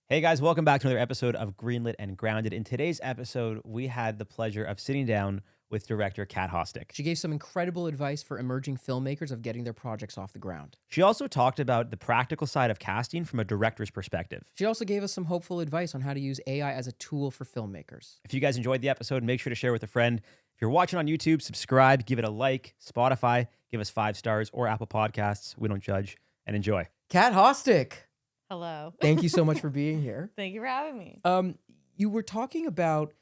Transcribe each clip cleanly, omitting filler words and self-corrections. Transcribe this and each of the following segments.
Hey guys, welcome back to another episode of Greenlit and Grounded. In today's episode, we had the pleasure of sitting down with director Cat Hostick. She gave some incredible advice for emerging filmmakers of getting their projects off the ground. She also talked about the practical side of casting from a director's perspective. She also gave us some hopeful advice on how to use AI as a tool for filmmakers. If you guys enjoyed the episode, make sure to share with a friend. If you're watching on YouTube, subscribe, give it a like. Spotify, give us 5 stars, or Apple Podcasts. We don't judge. And enjoy. Cat Hostick, Hello. thank you so much for being here. Thank you for having me. You were talking about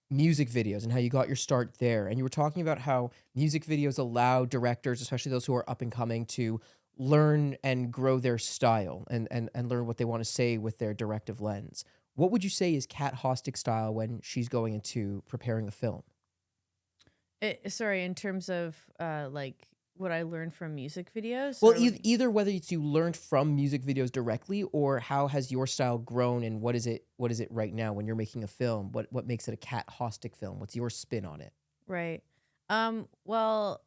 music videos and how you got your start there. And you were talking about how music videos allow directors, especially those who are up and coming, to learn and grow their style and learn what they want to say with their directive lens. What would you say is Cat Hostick's style when she's going into preparing a film? Sorry, in terms of like what I learned from music videos? Well, or either whether it's you learned from music videos directly, or how has your style grown, and what is it right now when you're making a film? What makes it a Cat Hostick film? What's your spin on it? Right. Well,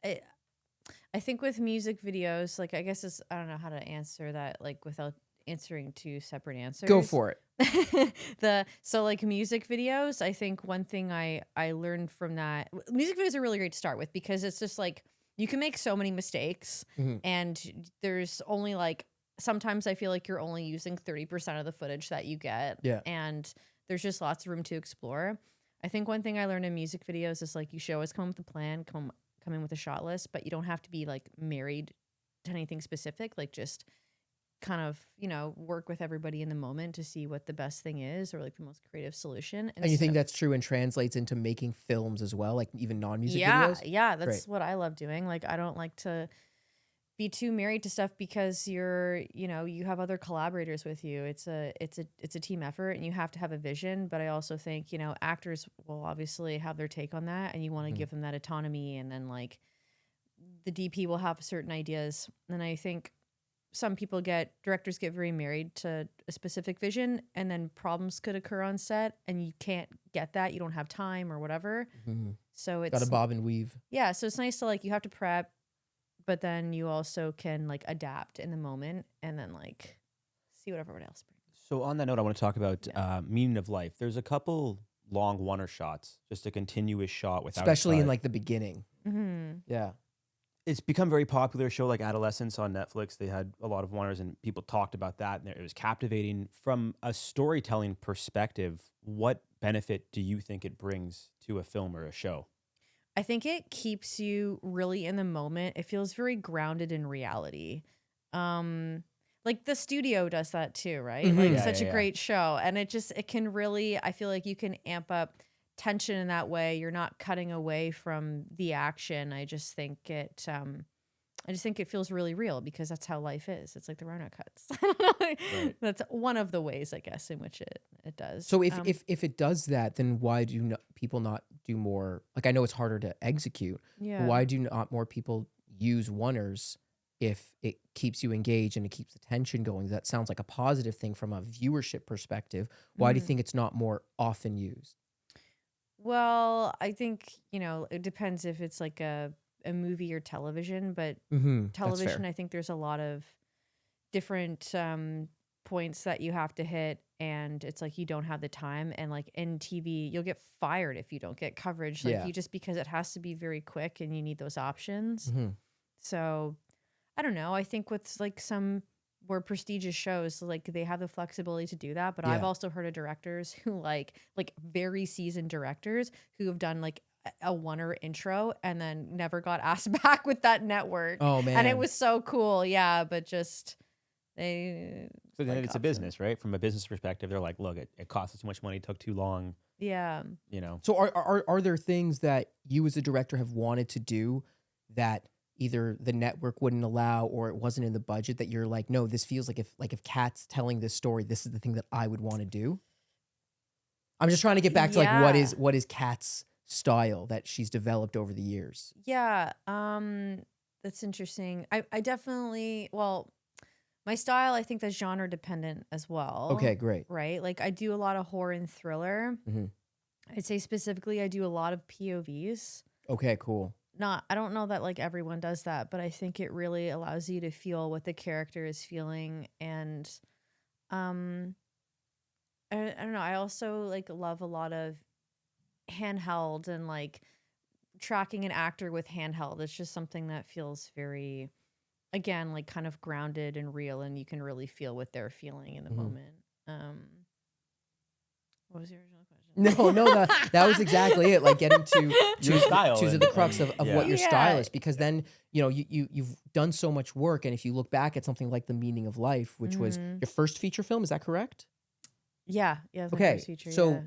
I think with music videos, like I guess I don't know how to answer that like without answering two separate answers. Go for it. So like music videos, I think one thing I learned from that, music videos are really great to start with because it's just like you can make so many mistakes and there's only like sometimes I feel like you're only using 30% of the footage that you get. Yeah. And there's just lots of room to explore. I think one thing I learned in music videos is like you should always come with a plan, come in with a shot list, but you don't have to be like married to anything specific. Like just kind of, work with everybody in the moment to see what the best thing is or like the most creative solution. And you think that's true and translates into making films as well, like even non-music videos? Yeah, that's Great. what I love doing. Like I don't like to be too married to stuff because you have other collaborators with you. It's a team effort and you have to have a vision, but I also think, actors will obviously have their take on that and you want to give them that autonomy, and then like the DP will have certain ideas. And I think some directors get very married to a specific vision, and then problems could occur on set and you can't get that. You don't have time or whatever. So it's Got to bob and weave. Yeah. So it's nice to like, you have to prep, but then you also can like adapt in the moment and then like see what everyone else brings. So on that note, I want to talk about meaning of life. There's a couple long one-er shots, just a continuous shot without Especially a in cut. like the beginning. Yeah. It's become very popular. A show like Adolescence on Netflix, they had a lot of one-ers and people talked about that. And it was captivating. From a storytelling perspective, what benefit do you think it brings to a film or a show? I think it keeps you really in the moment. It feels very grounded in reality. Like the studio does that too, right? Like such a great show. And it can really, I feel like you can amp up tension in that way. You're not cutting away from the action. I just think it feels really real because that's how life is. It's like the Rona cuts. Right. That's one of the ways, I guess, in which it does. So if it does that, then why do people not do more? Like, I know it's harder to execute. Yeah. But why do not more people use one-ers if it keeps you engaged and it keeps the tension going? That sounds like a positive thing from a viewership perspective. Why do you think it's not more often used? Well, I think, it depends if it's like a movie or television, but television, I think there's a lot of different points that you have to hit, and it's like you don't have the time. And like in TV, you'll get fired if you don't get coverage. Like just because it has to be very quick and you need those options. So I don't know. I think with like some more prestigious shows, like they have the flexibility to do that. But I've also heard of directors who like very seasoned directors who have done like a one-er intro and then never got asked back with that network. Oh man. And it was so cool. Yeah. But just So then it's a business, right? From a business perspective, they're like, look, it cost us too much money, it took too long. Yeah. So are there things that you as a director have wanted to do that either the network wouldn't allow or it wasn't in the budget that you're like, no, this feels like if Kat's telling this story, this is the thing that I would want to do? I'm just trying to get back to like what is Kat's style that she's developed over the years. Yeah. That's interesting. I definitely, my style, I think that's genre dependent as well. Okay, great. Right? Like I do a lot of horror and thriller. I'd say specifically I do a lot of POVs. Okay, cool. I don't know that like everyone does that, but I think it really allows you to feel what the character is feeling. And I don't know. I also like love a lot of handheld and like tracking an actor with handheld. It's just something that feels very, again, like kind of grounded and real, and you can really feel what they're feeling in the moment. What was your original question? No, that was exactly it. Like getting to Your style to and- the crux of yeah. what your Yeah. style is, because then you've done so much work, and if you look back at something like The Meaning of Life, which was your first feature film, is that correct? Yeah, it's my Okay, first feature, so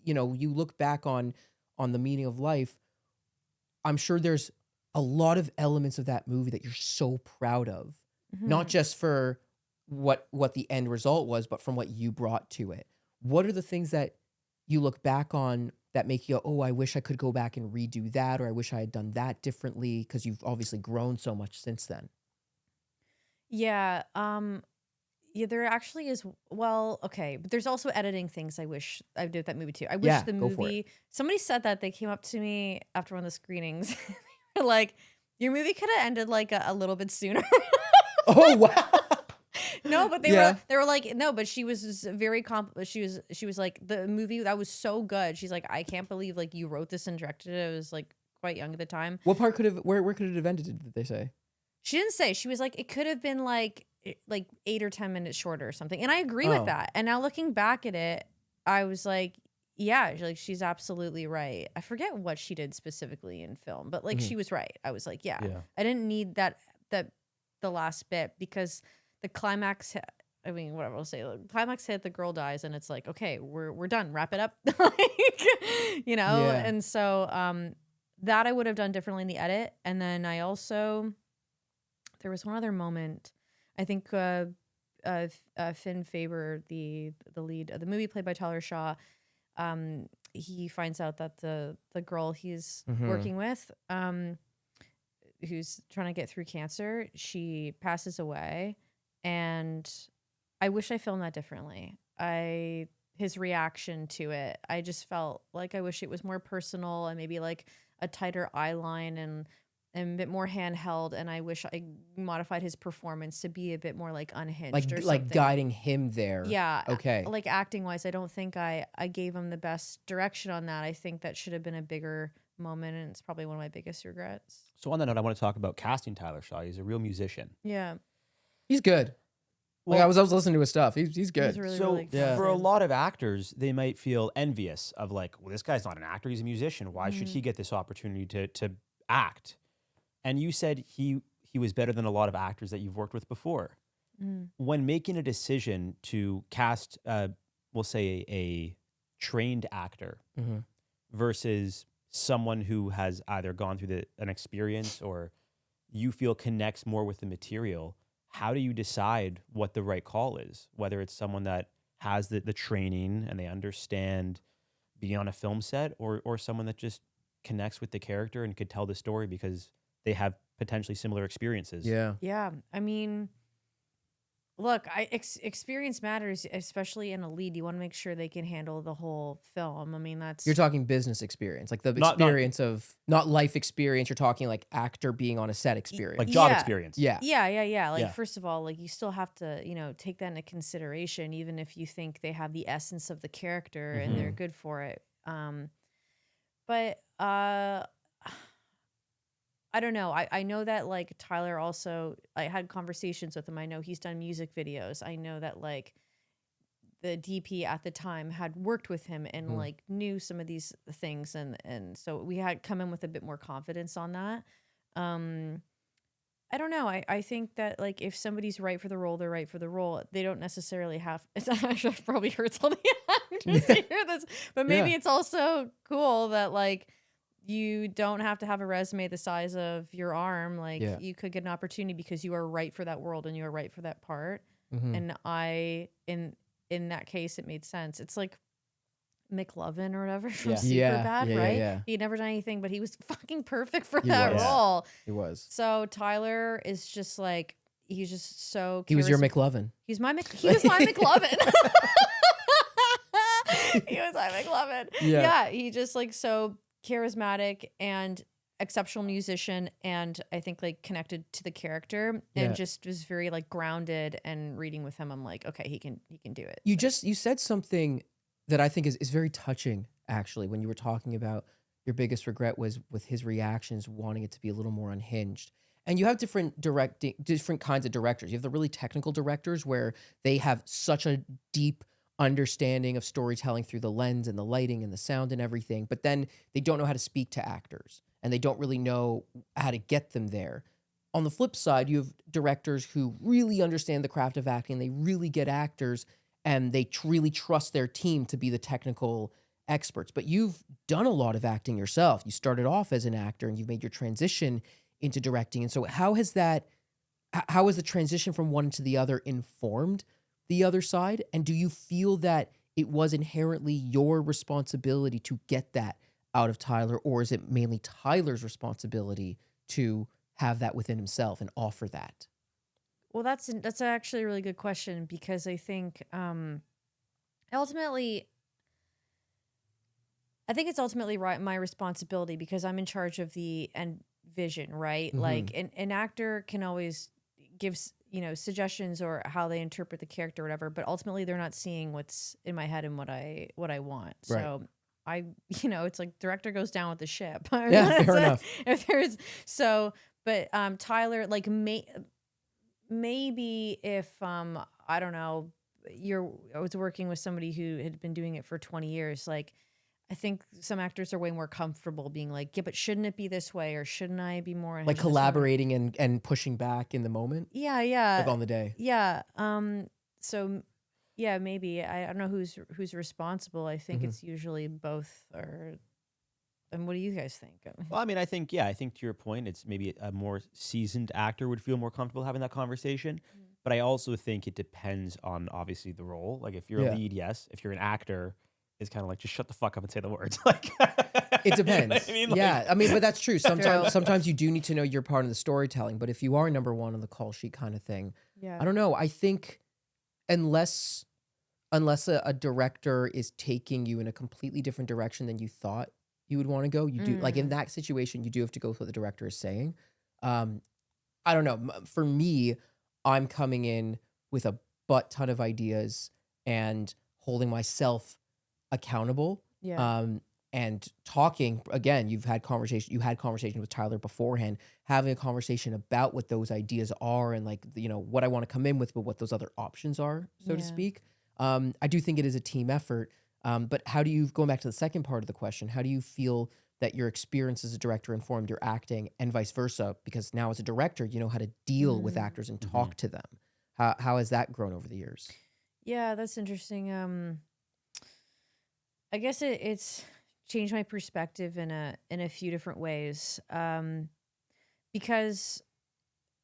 yeah. you look back on The Meaning of Life. I'm sure there's a lot of elements of that movie that you're so proud of, not just for what the end result was, but from what you brought to it. What are the things that you look back on that make you go, oh, I wish I could go back and redo that, or I wish I had done that differently? Because you've obviously grown so much since then. Yeah, there actually is. Well, okay, but there's also editing things I wish I did with that movie too. I wish Yeah, the go for movie. Somebody said that they came up to me after one of the screenings. They were like, your movie could have ended like a little bit sooner. Oh wow! No, but Yeah. they were like, no, but she was just very she was like, the movie that was so good. She's like, I can't believe like you wrote this and directed it. I was like quite young at the time. What part where could it have ended? Did they say? She didn't say. She was like, it could have been like 8 or 10 minutes shorter or something. And I agree with that. And now looking back at it, I was like, yeah, like she's absolutely right. I forget what she did specifically in film, but like she was right. I was like, yeah. I didn't need that the last bit, because the climax. I mean, whatever I'll say. The climax hit, the girl dies, and it's like, okay, we're done. Wrap it up, like, Yeah. And so that I would have done differently in the edit. And then I also, there was one other moment. I think Finn Faber, the lead of the movie, played by Tyler Shaw, he finds out that the girl he's working with, who's trying to get through cancer, she passes away. And I wish I filmed that differently. His reaction to it, I just felt like I wish it was more personal and maybe like a tighter eye line and a bit more handheld. And I wish I modified his performance to be a bit more like unhinged, or something. Like guiding him there. Yeah. Okay. Like acting wise, I don't think I gave him the best direction on that. I think that should have been a bigger moment, and it's probably one of my biggest regrets. So on that note, I want to talk about casting Tyler Shaw. He's a real musician. Yeah. He's good. Like Well, I was listening to his stuff. He's good. He's really, so really for a talented. lot of actors, they might feel envious of like, well, this guy's not an actor; he's a musician. Why should he get this opportunity to act? And you said he was better than a lot of actors that you've worked with before. When making a decision to cast, we'll say a trained actor versus someone who has either gone through an experience or you feel connects more with the material, how do you decide what the right call is? Whether it's someone that has the training and they understand being on a film set, or someone that just connects with the character and could tell the story because they have potentially similar experiences. Yeah. Yeah. I mean, look, experience matters, especially in a lead. You want to make sure they can handle the whole film. I mean, that's... You're talking business experience, like the experience of not life experience. You're talking like actor being on a set experience, Like job experience. Yeah. Like, Yeah. first of all, like you still have to, take that into consideration, even if you think they have the essence of the character and they're good for it. But I don't know. I know that like Tyler also, I had conversations with him. I know he's done music videos. I know that like the DP at the time had worked with him and like knew some of these things. And so we had come in with a bit more confidence on that. I don't know. I think that like if somebody's right for the role, they're right for the role. They don't necessarily have, it actually probably hurts all the actors to hear this, but maybe it's also cool that like, you don't have to have a resume the size of your arm. Like you could get an opportunity because you are right for that world and you are right for that part. And in that case, it made sense. It's like McLovin or whatever from Superbad, right? Yeah. He had never done anything, but he was fucking perfect for that role. He was. So Tyler is just like, he's just so He was your McLovin. He was my McLovin. He was my McLovin. Yeah, he just like so charismatic and exceptional musician, and I think like connected to the character and just was very like grounded, and reading with him I'm like, okay, he can do it. You said something that I think is very touching, actually, when you were talking about your biggest regret was with his reactions, wanting it to be a little more unhinged. And you have different kinds of directors. You have the really technical directors where they have such a deep understanding of storytelling through the lens and the lighting and the sound and everything, but then they don't know how to speak to actors and they don't really know how to get them there. On the flip side, you have directors who really understand the craft of acting. They really get actors and they really trust their team to be the technical experts. But you've done a lot of acting yourself. You started off as an actor and you've made your transition into directing. And so how has the transition from one to the other informed the other side? And do you feel that it was inherently your responsibility to get that out of Tyler, or is it mainly Tyler's responsibility to have that within himself and offer that? Well, that's actually a really good question, because I think ultimately, it's ultimately my responsibility, because I'm in charge of the end vision, right? Mm-hmm. Like an actor can always give suggestions or how they interpret the character or whatever, but ultimately they're not seeing what's in my head and what I want. Right. So it's like director goes down with the ship. Yeah, fair enough. But Tyler, like maybe if I don't know, I was working with somebody who had been doing it for 20 years, like I think some actors are way more comfortable being like, yeah, but shouldn't it be this way, or shouldn't I be more like collaborating and pushing back in the moment? Yeah. Like on the day. Yeah. So yeah, maybe. I don't know who's responsible. I think it's usually both. And what do you guys think? Well, I mean, I think to your point, it's maybe a more seasoned actor would feel more comfortable having that conversation. But I also think it depends on, obviously, the role. Like if you're a lead, yes. If you're an actor, it's kind of like, just shut the fuck up and say the words. Like it depends. You know what I mean? Yeah, I mean, but that's true. Sometimes you do need to know you're part of the storytelling. But if you are number one on the call sheet kind of thing, I don't know. I think unless a director is taking you in a completely different direction than you thought you would want to go, you do, like in that situation, you do have to go with what the director is saying. I don't know. For me, I'm coming in with a butt ton of ideas and holding myself accountable. And talking again, you had conversation with Tyler beforehand, having a conversation about what those ideas are and like, what I want to come in with, but what those other options are, so to speak. I do think it is a team effort. But going back to the second part of the question, how do you feel that your experience as a director informed your acting and vice versa? Because now as a director, you know how to deal with actors and talk to them. How has that grown over the years? Yeah, that's interesting. I guess it's changed my perspective in a few different ways. Because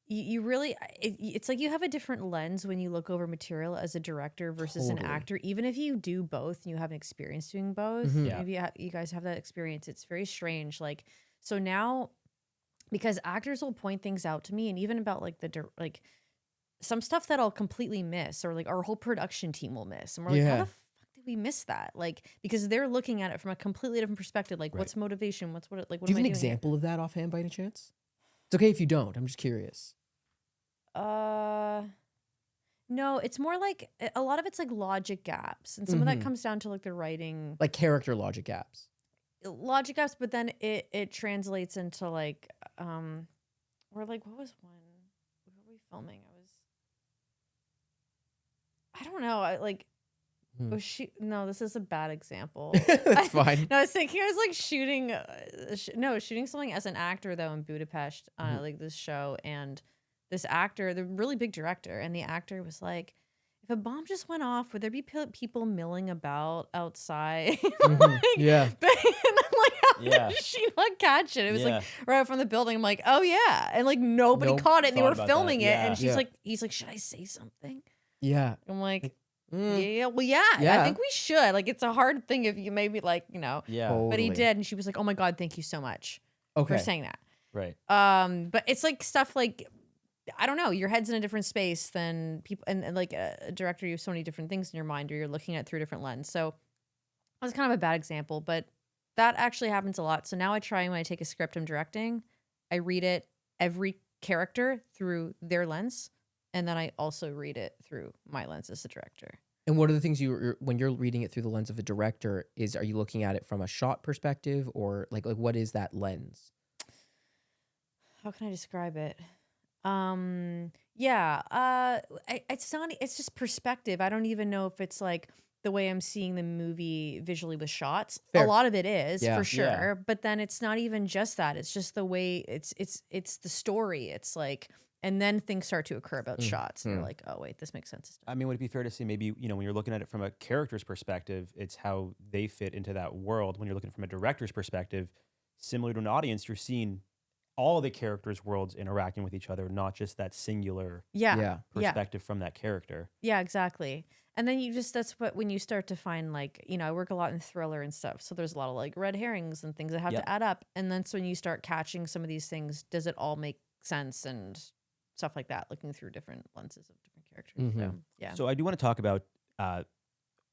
you really, it's like you have a different lens when you look over material as a director versus an actor. Even if you do both and you have an experience doing both, maybe you guys have that experience. It's very strange. Like, so now, because actors will point things out to me, and even about like some stuff that I'll completely miss, or like our whole production team will miss, and we're like, how the fuck did we miss that? Like, because they're looking at it from a completely different perspective. Like, what's motivation? What do you have an example of that offhand by any chance? It's okay if you don't. I'm just curious. No, it's more like a lot of it's like logic gaps, and some of that comes down to like the writing, like character logic gaps. But then it translates into like or like, what was one? What were we filming? I don't know. No, this is a bad example. That's fine. No, I was thinking I was like shooting something as an actor though in Budapest, like this show, and this actor, the really big director, and the actor was like, if a bomb just went off, would there be people milling about outside? But I'm like, how did she not catch it? It was like right from the building. I'm like, oh yeah, and like nobody caught it, and they were filming it, and he's like, should I say something? Yeah, I'm like. Yeah, well, I think we should. Like, it's a hard thing if you maybe like, Totally. But he did, and she was like, "Oh my god, thank you so much for saying that." Right. But it's like stuff like, I don't know, your head's in a different space than people, and like a director, you have so many different things in your mind, or you're looking at it through a different lens. So that's kind of a bad example, but that actually happens a lot. So now I try, when I take a script I'm directing, I read it every character through their lens. And then I also read it through my lens as a director. And what are the things when you're reading it through the lens of a director, are you looking at it from a shot perspective, or like what is that lens? How can I describe it? It's just perspective. I don't even know if it's like the way I'm seeing the movie visually with shots. Fair. A lot of it is for sure, Yeah. but then it's not even just that. It's just the way it's the story. It's like, and then things start to occur about shots. And you're like, oh wait, this makes sense. I mean, would it be fair to say maybe, when you're looking at it from a character's perspective, it's how they fit into that world. When you're looking from a director's perspective, similar to an audience, you're seeing all the characters' worlds interacting with each other, not just that singular perspective from that character. Yeah, exactly. And then that's what, when you start to find like, I work a lot in thriller and stuff. So there's a lot of like red herrings and things that have to add up. And then so when you start catching some of these things, does it all make sense and stuff like that, looking through different lenses of different characters. So, yeah. So I do want to talk about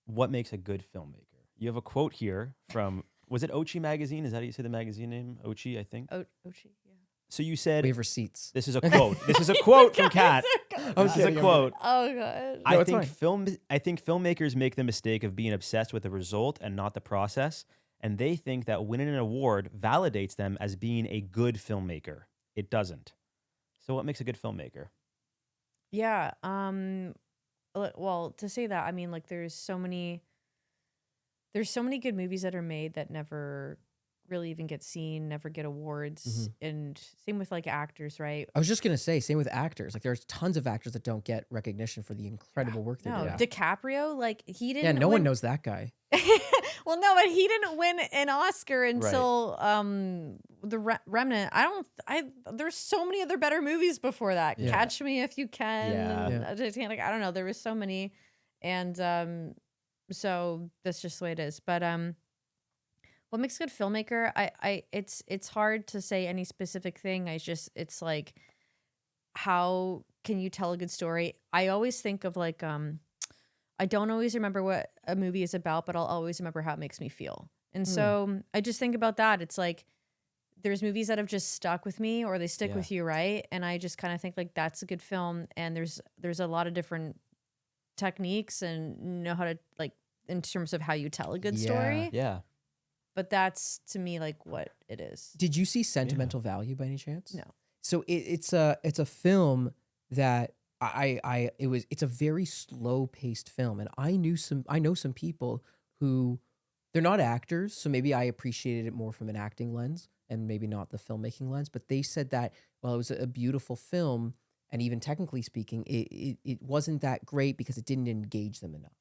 what makes a good filmmaker. You have a quote here from, was it Ochi magazine? Is that how you say the magazine name? Ochi, I think. Ochi, yeah. So you said, we have receipts. This is a quote. This is a quote from Cat. This is a quote. Oh god. I think filmmakers make the mistake of being obsessed with the result and not the process, and they think that winning an award validates them as being a good filmmaker. It doesn't. So what makes a good filmmaker? Yeah. Well, to say that, I mean, like there's so many good movies that are made that never really even get seen, never get awards. And same with like actors, right? I was just gonna say, same with actors. Like there's tons of actors that don't get recognition for the incredible work they do. DiCaprio, like he didn't. Yeah, no one knows that guy. Well, no, but he didn't win an Oscar until the Remnant. There's so many other better movies before that. Yeah. Catch Me If You Can. Yeah. Titanic. I don't know. There was so many, and so that's just the way it is. But what makes a good filmmaker? It's hard to say any specific thing. It's like, how can you tell a good story? I always think of like I don't always remember what a movie is about, but I'll always remember how it makes me feel. And so I just think about that. It's like there's movies that have just stuck with me, or they stick with you, right? And I just kind of think like that's a good film. And there's a lot of different techniques and know how to, like, in terms of how you tell a good story. Yeah. But that's to me like what it is. Did you see Sentimental Value by any chance? No. So it's a film that it's a very slow paced film, and I know some people who, they're not actors, so maybe I appreciated it more from an acting lens and maybe not the filmmaking lens, but they said that while it was a beautiful film, and even technically speaking, it wasn't that great because it didn't engage them enough.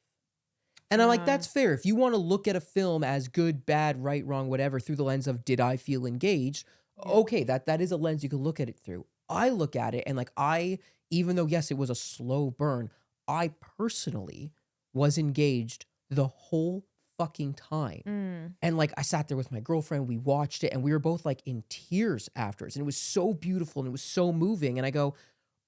And I'm like, that's fair. If you want to look at a film as good, bad, right, wrong, whatever, through the lens of did I feel engaged, okay, that is a lens you can look at it through. I look at it and like even though yes, it was a slow burn, I personally was engaged the whole fucking time. And like I sat there with my girlfriend, we watched it, and we were both like in tears afterwards. And it was so beautiful and it was so moving. And I go,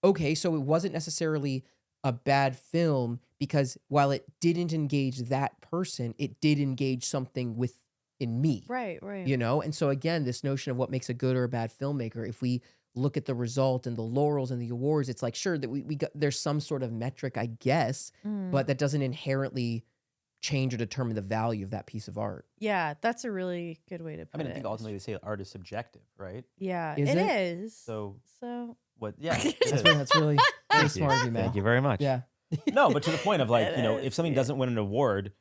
okay, so it wasn't necessarily a bad film because while it didn't engage that person, it did engage something within me. Right. You know? And so again, this notion of what makes a good or a bad filmmaker, if we look at the result and the laurels and the awards, it's like, sure, that we got, there's some sort of metric, I guess, but that doesn't inherently change or determine the value of that piece of art. Yeah, that's a really good way to put it. I think ultimately they say art is subjective, right? Yeah, Is it it? is. So what? Yeah, That's really smart of you, man. Thank you very much. Yeah. No, but to the point of like, It if something doesn't win an award,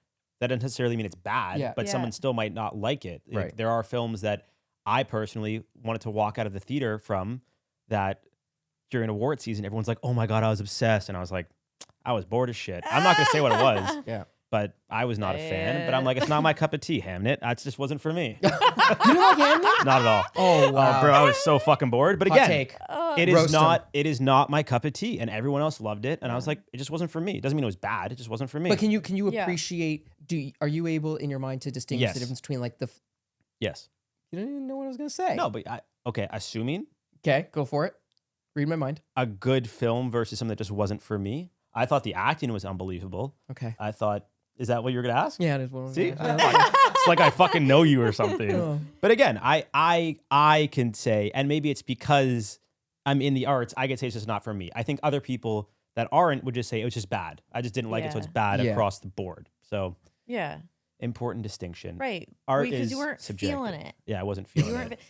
that doesn't necessarily mean it's bad, but someone still might not like it. Right. Like, there are films that I personally wanted to walk out of the theater from that during award season, everyone's like, oh my God, I was obsessed. And I was like, I was bored as shit. I'm not going to say what it was. Yeah. But I was not a fan. But I'm like, it's not my cup of tea, Hamnet. That just wasn't for me. You don't like Hamnet? Not at all. Oh, wow. Bro, I was so fucking bored. But Hot again, take. it Roast is not my cup of tea. And everyone else loved it. And I was like, it just wasn't for me. It doesn't mean it was bad. It just wasn't for me. But can you appreciate, are you able in your mind to distinguish Yes. the difference between like Yes. you don't even know what I was going to say. No, but assuming Okay, go for it. Read my mind. a good film versus something that just wasn't for me. I thought the acting was unbelievable. Okay. I thought, is that what you were going to ask? Yeah, it is one. See? Yeah. It's like I fucking know you or something. Oh. But again, I can say, and maybe it's because I'm in the arts, I could say it's just not for me. I think other people that aren't would just say it was just bad. I just didn't like it, so it's bad across the board. So important distinction. Right. Art because is you weren't subjective. feeling it. Yeah, I wasn't feeling it.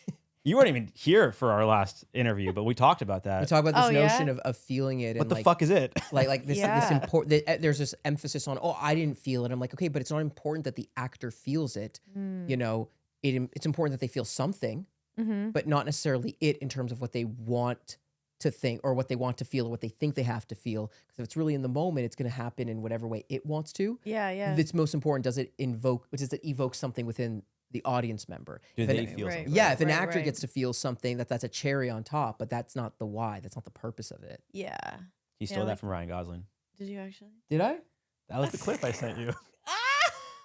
You weren't even here for our last interview, but we talked about that. We talked about this notion of feeling it. What and the fuck is it? Like this important. There's this emphasis on, I didn't feel it. I'm like, okay, but it's not important that the actor feels it. You know, it's important that they feel something, but not necessarily it in terms of what they want to think or what they want to feel or what they think they have to feel. Because if it's really in the moment, it's going to happen in whatever way it wants to. Yeah. If it's most important, does it evoke something within the audience member? Do they feel something? Yeah, if an actor gets to feel something, that's a cherry on top, but that's not the why. That's not the purpose of it. Yeah. You stole that from Ryan Gosling. Did you actually? Did I? That was the clip I sent you.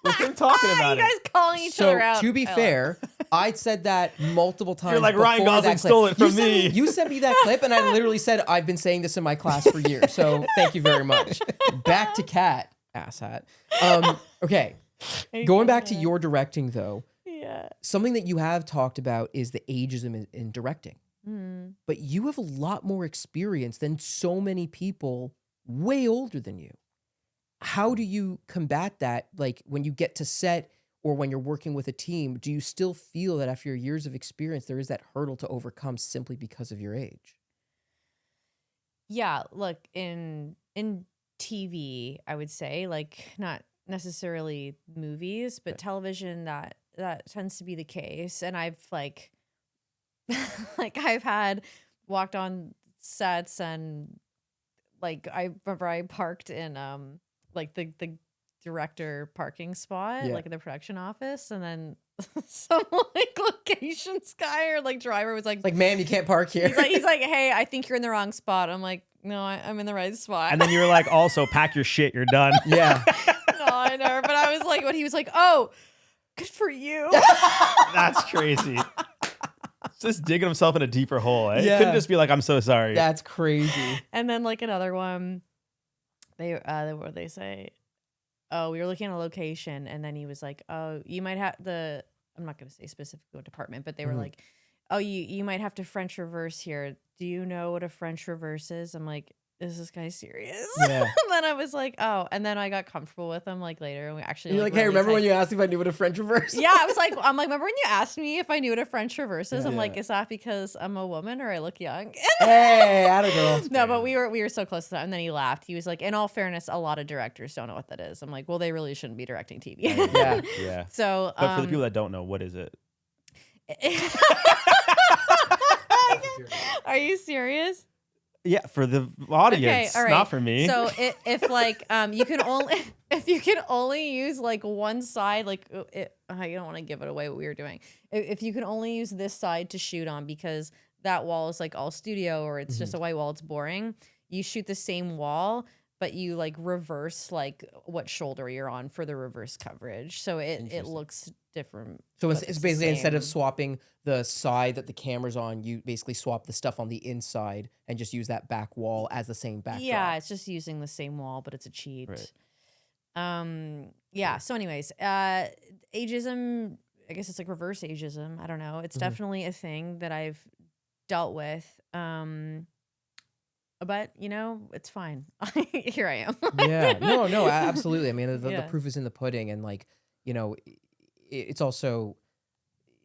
With him talking about you guys calling each other out. To be fair, I said that multiple times. You're like, Ryan Gosling stole it from me. You sent me that clip, and I literally said, I've been saying this in my class for years, so thank you very much. Back to Cat, asshat. Okay, going back to your directing, though, something that you have talked about is the ageism in directing. But you have a lot more experience than so many people way older than you. How do you combat that? Like when you get to set or when you're working with a team, do you still feel that after your years of experience, there is that hurdle to overcome simply because of your age? Yeah, look, in TV, I would say, like not necessarily movies, but television, that tends to be the case. And I've like I've had walked on sets and like I remember I parked in like the director parking spot, like in the production office, and then some like locations guy or like driver was like, ma'am, you can't park here. He's like, hey, I think you're in the wrong spot. I'm like, no, I'm in the right spot. And then you were like, also pack your shit, you're done. Yeah. No, I know. But I was like, when he was like, oh, good for you. That's crazy. Just digging himself in a deeper hole. Eh? Yeah. Couldn't just be like, I'm so sorry. That's crazy. And then like another one, what they say? Oh, we were looking at a location, and then he was like, oh, you might have I'm not going to say specific what department, but they were like, oh, you might have to French reverse here. Do you know what a French reverse is? I'm like, is this guy serious? Yeah. And then I was like, oh, and then I got comfortable with him like later, and we actually You're like, hey, remember when you asked me if I knew what a French reverse was? Yeah, I'm like, remember when you asked me if I knew what a French reverse is? I'm like, is that because I'm a woman or I look young? Hey, atta girl. No, but we were so close to that, and then he laughed. He was like, in all fairness, a lot of directors don't know what that is. I'm like, well, they really shouldn't be directing TV. Yeah. So, but for the people that don't know, what is it? Are you serious? Yeah, for the audience, okay, all right. not for me. So if like you can only use like one side, like I don't want to give it away what we were doing. If you can only use this side to shoot on because that wall is like all studio or it's just a white wall, it's boring. You shoot the same wall, but you like reverse like what shoulder you're on for the reverse coverage. So it looks different. So it's basically instead of swapping the side that the camera's on, you basically swap the stuff on the inside and just use that back wall as the same backdrop. Yeah, it's just using the same wall, but it's a cheat. Right. Yeah. So anyways, ageism, I guess it's like reverse ageism. I don't know. It's definitely a thing that I've dealt with. But you know, it's fine. Here I am. Yeah. No, absolutely. I mean, the proof is in the pudding, and like, you know, it's also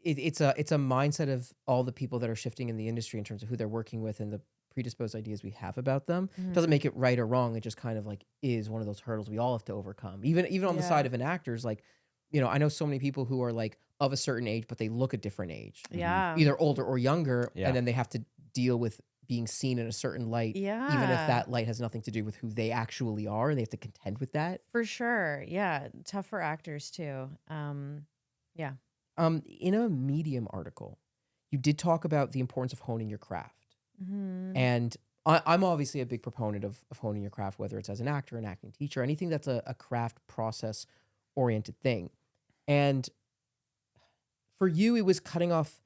it's a mindset of all the people that are shifting in the industry in terms of who they're working with and the predisposed ideas we have about them. Doesn't make it right or wrong. It just kind of like is one of those hurdles we all have to overcome. Even on the side of an actor's, like, you know, I know so many people who are like of a certain age, but they look a different age. Yeah. Either older or younger, and then they have to deal with being seen in a certain light, even if that light has nothing to do with who they actually are, and they have to contend with that. For sure. Yeah. Tough for actors too. Yeah. In a Medium article, you did talk about the importance of honing your craft. And I'm obviously a big proponent of honing your craft, whether it's as an actor, an acting teacher, anything that's a craft process oriented thing. And for you, it was cutting off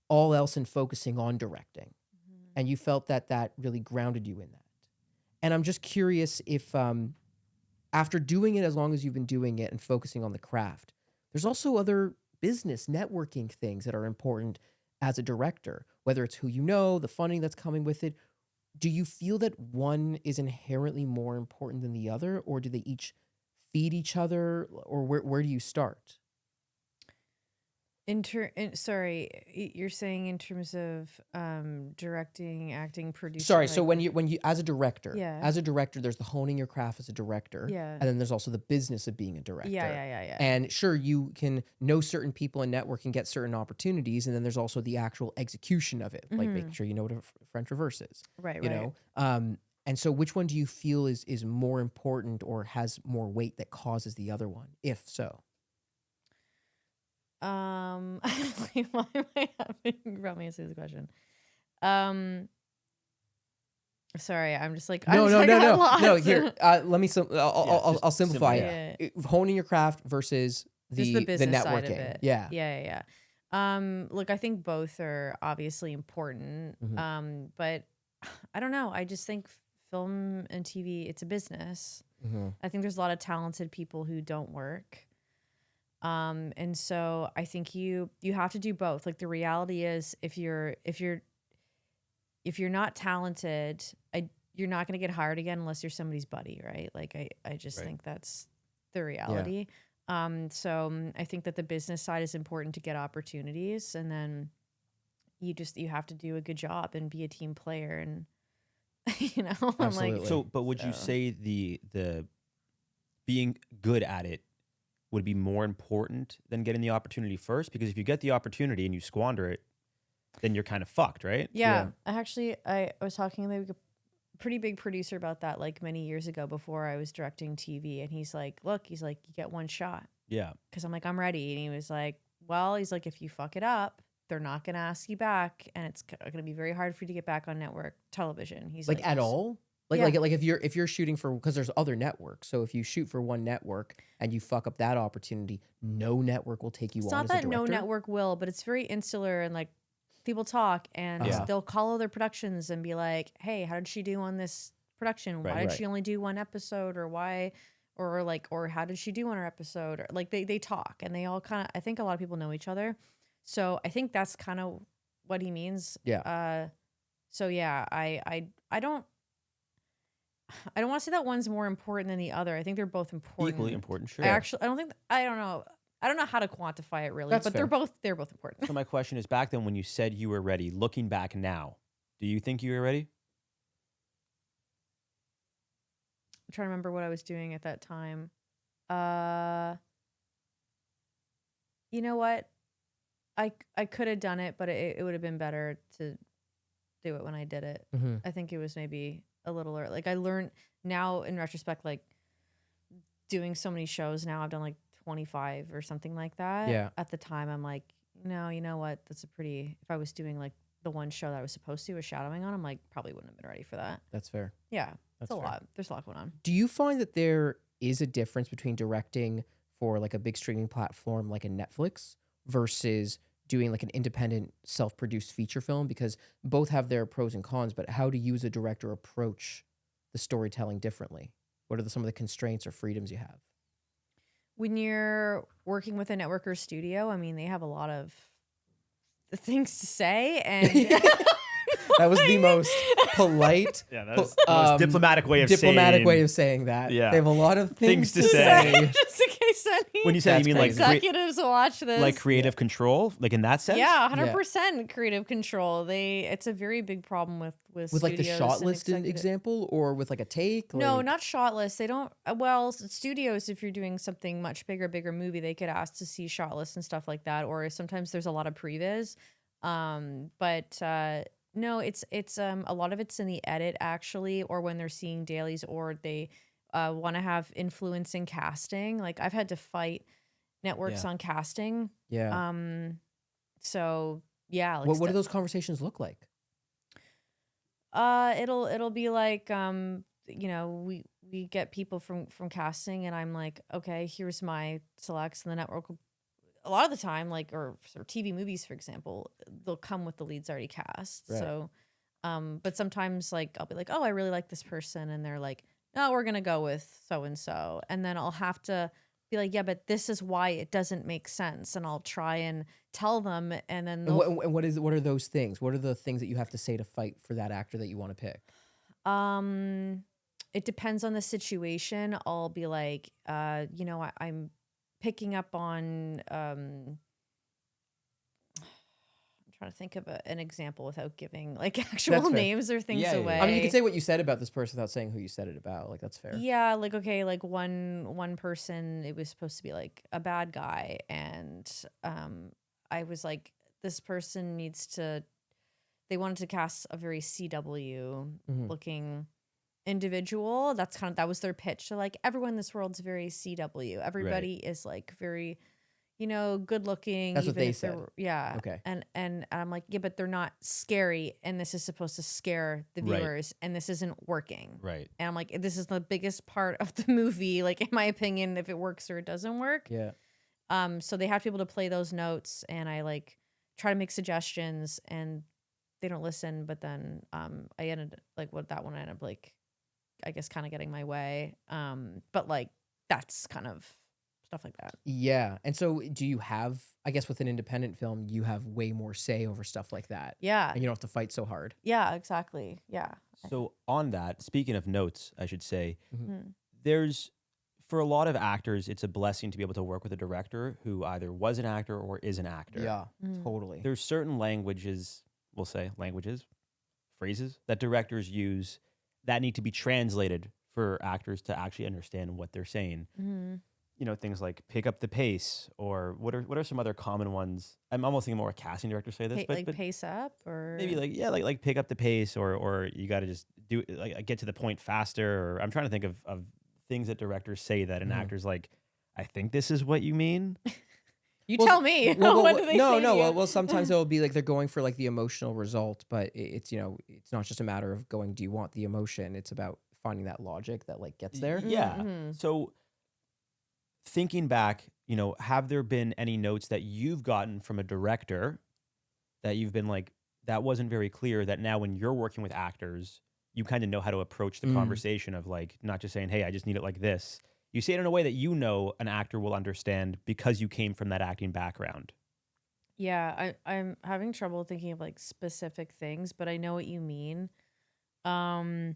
all else and focusing on directing. And you felt that really grounded you in that. And I'm just curious if after doing it as long as you've been doing it and focusing on the craft, there's also other business networking things that are important as a director, whether it's who you know, the funding that's coming with it. do you feel that one is inherently more important than the other, or do they each feed each other, or where do you start? Sorry, you're saying in terms of directing, acting, producing. Sorry, so like, when you as a director, Yeah. there's the honing your craft as a director, Yeah. and then there's also the business of being a director. Yeah. And sure, you can know certain people in network and get certain opportunities, and then there's also the actual execution of it, like making sure you know what a French reverse is. Right. You know, and so which one do you feel is more important or has more weight that causes the other one, if so? Why am I having about me answer this question? Sorry, I'm just like No. Here, let me. I'll just simplify simplify it. Honing your craft versus just the business networking. side of it. Yeah. Look, I think both are obviously important. But I don't know. I just think film and TV, it's a business. I think there's a lot of talented people who don't work. And so I think you have to do both. Like the reality is if you're not talented, you're not going to get hired again unless you're somebody's buddy, right? Like I just think that's the reality. So I think that the business side is important to get opportunities, and then you have to do a good job and be a team player, and I'm like, so. But would you say the being good at it would be more important than getting the opportunity first? Because if you get the opportunity and you squander it, then you're kind of fucked, right? Yeah. I was talking to a pretty big producer about that like many years ago before I was directing TV. And he's like, you get one shot. Yeah. Because I'm like, I'm ready. And he was like, well, if you fuck it up, they're not going to ask you back. And it's going to be very hard for you to get back on network television. He's like at all? Like if you're shooting for, because there's other networks. So if you shoot for one network and you fuck up that opportunity, no network will take you on as a director. It's not that no network will, but it's very insular, and like people talk and they'll call other productions and be like, hey, how did she do on this production? Why did she only do one episode? Or why? Or how did she do on her episode? Or like they talk, and they all kind of, I think a lot of people know each other. So I think that's kind of what he means. Yeah. So yeah, I don't want to say that one's more important than the other. I think they're both important. Equally important, sure. I don't know how to quantify it really, That's but fair. they're both important. So my question is, back then when you said you were ready, looking back now, do you think you were ready? I'm trying to remember what I was doing at that time. You know what? I could have done it, but it would have been better to do it when I did it. I think it was maybe a little early. Like I learned now in retrospect, like doing so many shows now, I've done like 25 or something like that. Yeah. At the time, I'm like, no, you know what? If I was doing like the one show that I was supposed to was shadowing on, I'm like, probably wouldn't have been ready for that. That's fair. Yeah. That's it's a fair. lot. There's a lot going on. Do you find that there is a difference between directing for like a big streaming platform like a Netflix versus doing like an independent self-produced feature film? Because both have their pros and cons, but how do you as a director approach the storytelling differently? What are some of the constraints or freedoms you have? When you're working with a network or studio, I mean, they have a lot of things to say, and that was the most polite, that's the most diplomatic way of saying that. Yeah. They have a lot of things to say. Just in case any When you say, you mean like executives watch this, like creative control, like in that sense? Yeah, 100% creative control. It's a very big problem with like the shot list and example, or with like a take. No, not shot list. They don't. Well, studios, if you're doing something much bigger movie, they could ask to see shot lists and stuff like that. Or sometimes there's a lot of previs. No, it's a lot of it's in the edit actually, or when they're seeing dailies, or they want to have influence in casting. Like I've had to fight networks on casting. Yeah. So yeah. Like what do those conversations look like? It'll be like we get people from casting, and I'm like, okay, here's my selects, and the network a lot of the time, like, or sort of TV movies, for example, they'll come with the leads already cast. Right. So, but sometimes like I'll be like, oh, I really like this person, and they're like, no, we're gonna go with so and so, and then I'll have to be like, yeah, but this is why it doesn't make sense, and I'll try and tell them, and then what are those things? What are the things that you have to say to fight for that actor that you want to pick? It depends on the situation. I'll be like, I'm picking up on, I'm trying to think of an example without giving like actual names or things away. I mean, you can say what you said about this person without saying who you said it about. Like, that's fair. Yeah, like, okay, like one person, it was supposed to be like a bad guy, and I was like, this person needs to. They wanted to cast a very CW looking individual. That was their pitch. So like, everyone in this world's very CW. Everybody is like very, good looking. That's what they said. Yeah. Okay. And I'm like, yeah, but they're not scary, and this is supposed to scare the viewers, and this isn't working. Right. And I'm like, this is the biggest part of the movie, like, in my opinion, if it works or it doesn't work. Yeah. So they have to be able to play those notes, and I like try to make suggestions, and they don't listen. But then I ended like that one ended up like, I guess, kind of getting my way. But like, that's kind of stuff like that. Yeah. And so do you have, I guess with an independent film, you have way more say over stuff like that. Yeah. And you don't have to fight so hard. Yeah, exactly. Yeah. So on that, speaking of notes, I should say, there's, for a lot of actors, it's a blessing to be able to work with a director who either was an actor or is an actor. Yeah, totally. There's certain languages, we'll say phrases that directors use that need to be translated for actors to actually understand what they're saying. Things like pick up the pace, or what are some other common ones? I'm almost thinking more casting directors say this, but pace up, or maybe like pick up the pace, or you got to just do like get to the point faster. Or I'm trying to think of things that directors say that an actor's like, I think this is what you mean. You tell me. What do they say? Well, sometimes it'll be like they're going for like the emotional result, but it's it's not just a matter of going, do you want the emotion? It's about finding that logic that like gets there. Yeah. So thinking back, have there been any notes that you've gotten from a director that you've been like, that wasn't very clear, that now when you're working with actors, you kind of know how to approach the conversation of like, not just saying, hey, I just need it like this. You say it in a way that an actor will understand because you came from that acting background. Yeah, I'm having trouble thinking of like specific things, but I know what you mean. I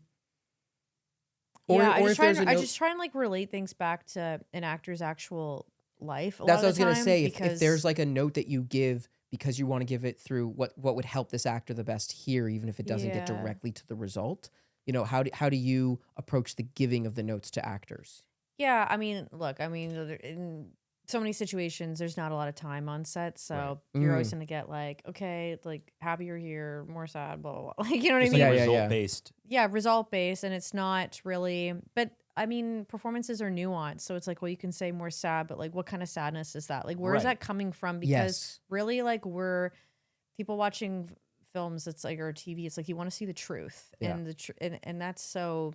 just try and like relate things back to an actor's actual life. That's what I was gonna say. If there's like a note that you give because you want to give it through what would help this actor the best here, even if it doesn't get directly to the result. How do you approach the giving of the notes to actors? Yeah, I mean, look, in so many situations, there's not a lot of time on set, so you're always gonna get like, okay, like happier here, more sad, blah blah blah. Like, you know what I mean? Like result based. Yeah, result based, and it's not really. But I mean, performances are nuanced, so it's like, well, you can say more sad, but like, what kind of sadness is that? Like, where is that coming from? Because really, like, we're people watching films. It's like, or TV. It's like you want to see the truth, and and that's so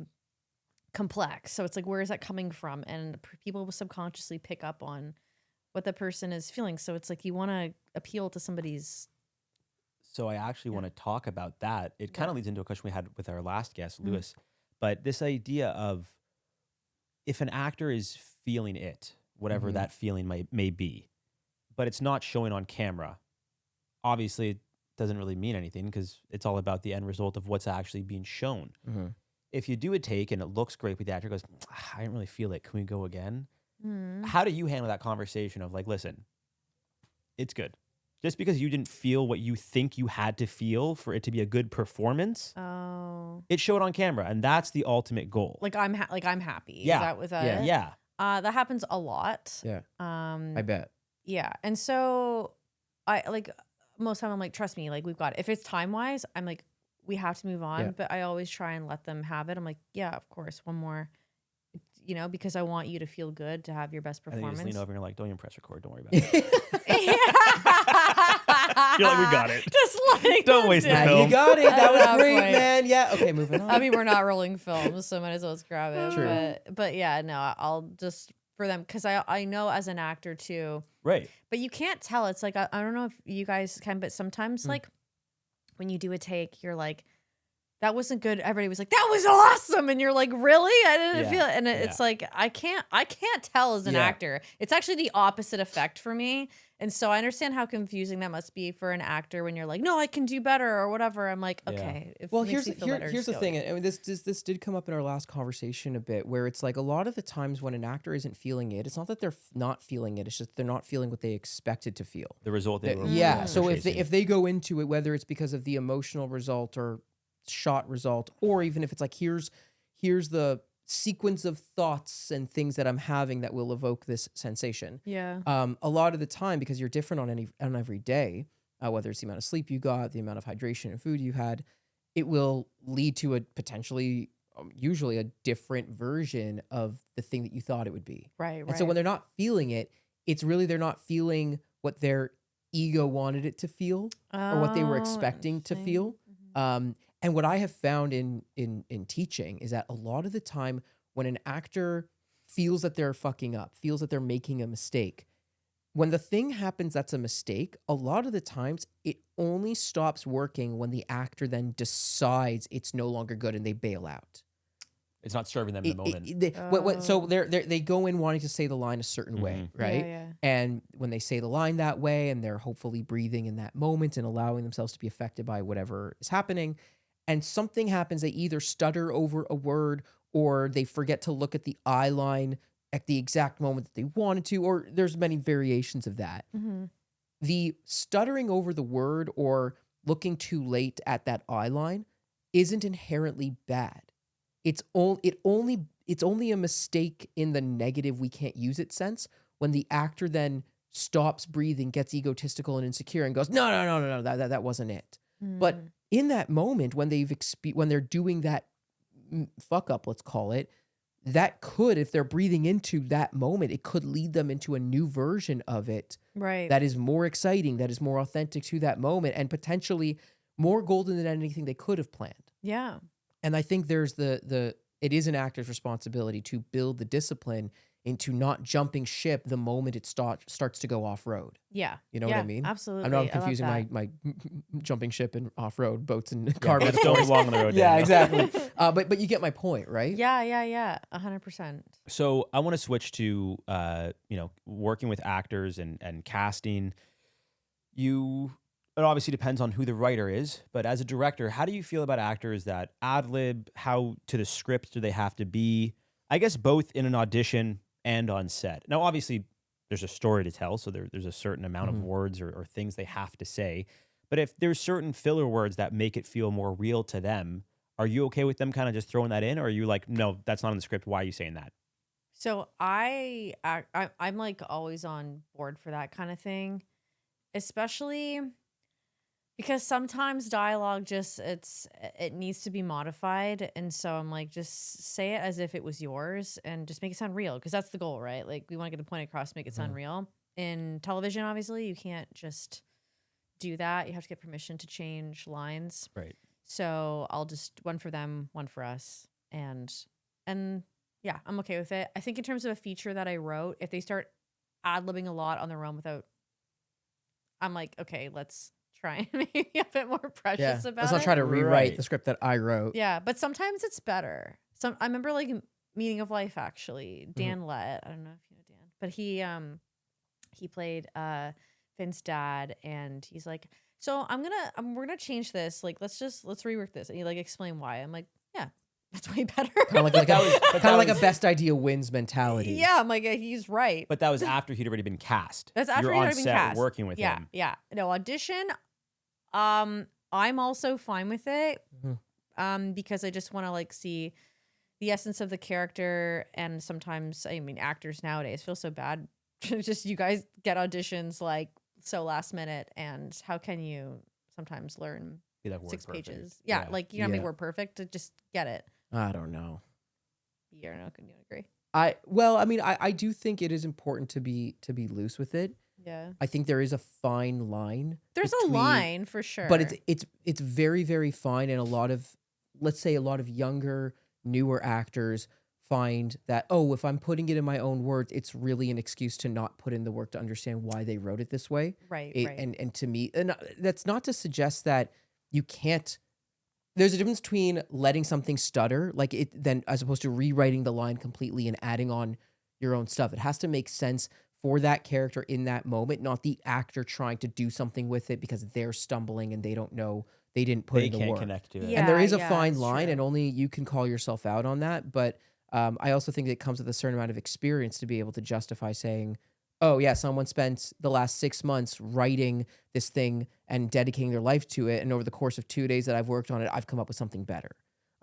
complex. So it's like, where is that coming from? And people will subconsciously pick up on what the person is feeling. So it's like you want to appeal to somebody's. So I actually want to talk about that. It kind of leads into a question we had with our last guest, Lewis. But this idea of if an actor is feeling it, whatever that feeling may be, but it's not showing on camera, obviously it doesn't really mean anything because it's all about the end result of what's actually being shown. If you do a take and it looks great, but the actor goes, I didn't really feel it. Can we go again? How do you handle that conversation of like, listen, it's good. Just because you didn't feel what you think you had to feel for it to be a good performance, it showed on camera, and that's the ultimate goal. Like I'm happy. Yeah. Is that it? Yeah. That happens a lot. Yeah. I bet. Yeah. And so I like most time I'm like, trust me, like we've got it. If it's time wise, I'm like, we have to move on. Yeah. But I always try and let them have it. I'm like, yeah, of course, one more. Because I want you to feel good, to have your best performance. And you just lean over and you're like, don't even press record. Don't worry about it. You're like, we got it. Just like, don't waste the film. You got it. That was great, man. Yeah. Okay, moving on. I mean, we're not rolling films, so might as well just grab it. True. But yeah, no, I'll just for them because I know as an actor too. Right. But you can't tell. It's like I don't know if you guys can, but sometimes like when you do a take, you're like, that wasn't good. Everybody was like, that was awesome. And you're like, really? I didn't feel it. And it's like, I can't tell as an actor. It's actually the opposite effect for me. And so I understand how confusing that must be for an actor when you're like, no, I can do better or whatever. I'm like, okay. Well, here's the thing. I mean, this did come up in our last conversation a bit, where it's like a lot of the times when an actor isn't feeling it, it's not that they're not feeling it. It's just they're not feeling what they expected to feel. The result they were So if they go into it, whether it's because of the emotional result or shot result, or even if it's like here's the sequence of thoughts and things that I'm having that will evoke this sensation. Yeah. A lot of the time, because you're different on every day, whether it's the amount of sleep you got, the amount of hydration and food you had, it will lead to a potentially, usually a different version of the thing that you thought it would be. Right. And so when they're not feeling it, it's really they're not feeling what their ego wanted it to feel or what they were expecting to feel. And what I have found in teaching is that a lot of the time when an actor feels that they're fucking up, feels that they're making a mistake, when the thing happens that's a mistake, a lot of the times it only stops working when the actor then decides it's no longer good and they bail out. It's not serving them in the moment. So they go in wanting to say the line a certain way, right? Yeah. And when they say the line that way and they're hopefully breathing in that moment and allowing themselves to be affected by whatever is happening, and something happens, they either stutter over a word or they forget to look at the eye line at the exact moment that they wanted to, or there's many variations of that. The stuttering over the word or looking too late at that eye line isn't inherently bad. It's only a mistake in the negative we can't use it sense when the actor then stops breathing, gets egotistical and insecure and goes, no, that wasn't it. But in that moment when when they're doing that fuck up, let's call it, that could, if they're breathing into that moment, it could lead them into a new version of it. Right. That is more exciting, that is more authentic to that moment, and potentially more golden than anything they could have planned. Yeah. And I think there's it is an actor's responsibility to build the discipline into not jumping ship the moment it starts to go off-road. Yeah. You know what I mean? Absolutely. I know I'm confusing my jumping ship and off-road boats and car metaphors. Don't belong on the road. Yeah, exactly. But you get my point, right? Yeah. 100%. So I want to switch to working with actors and casting. It obviously depends on who the writer is, but as a director, how do you feel about actors that ad-lib? How to the script do they have to be? I guess both in an audition and on set. Now, obviously, there's a story to tell, so there's a certain amount of words or things they have to say. But if there's certain filler words that make it feel more real to them, are you okay with them kind of just throwing that in, or are you like, no, that's not in the script, why are you saying that? So I'm like always on board for that kind of thing, especially because sometimes dialogue it needs to be modified. And so I'm like, just say it as if it was yours and just make it sound real. Because that's the goal, right? Like we want to get the point across, make it sound real. In television, obviously, you can't just do that. You have to get permission to change lines. Right. So I'll just one for them, one for us. And yeah, I'm okay with it. I think in terms of a feature that I wrote, if they start ad-libbing a lot on their own I'm like, okay, let's try and be a bit more precious about it. Let's not try to rewrite the script that I wrote. Yeah, but sometimes it's better. I remember like Meaning of Life, actually. Dan Lett, I don't know if you know Dan, but he played Finn's dad, and he's like, so we're gonna change this. Like, let's rework this, and he like explain why. I'm like, yeah, that's way better. Kind of like a best idea wins mentality. Yeah, I'm like, he's right. But that was after he'd already been cast. That's after You're he'd on already been set cast. working with him. Yeah. No, audition. I'm also fine with it. Because I just want to like see the essence of the character, and sometimes actors nowadays feel so bad. Just you guys get auditions like so last minute, and how can you sometimes learn 6 pages? Yeah, like you know, make word perfect to just get it. I don't know. You don't know? Can you agree? I do think it is important to be loose with it. Yeah. I think there is a fine line. There's a line for sure. But it's very, very fine, and a lot of younger, newer actors find that, if I'm putting it in my own words, it's really an excuse to not put in the work to understand why they wrote it this way. Right. And to me, and that's not to suggest that you can't There's a difference between letting something stutter, like it, then as opposed to rewriting the line completely and adding on your own stuff. It has to make sense for that character in that moment, not the actor trying to do something with it because they're stumbling and they don't know, they didn't put They in the can't work. connect to it. Yeah. And there is a fine it's line, true. and only you can call yourself out on that. But I also think it comes with a certain amount of experience to be able to justify saying, oh, yeah, someone spent the last 6 months writing this thing and dedicating their life to it. And over the course of 2 days that I've worked on it, I've come up with something better.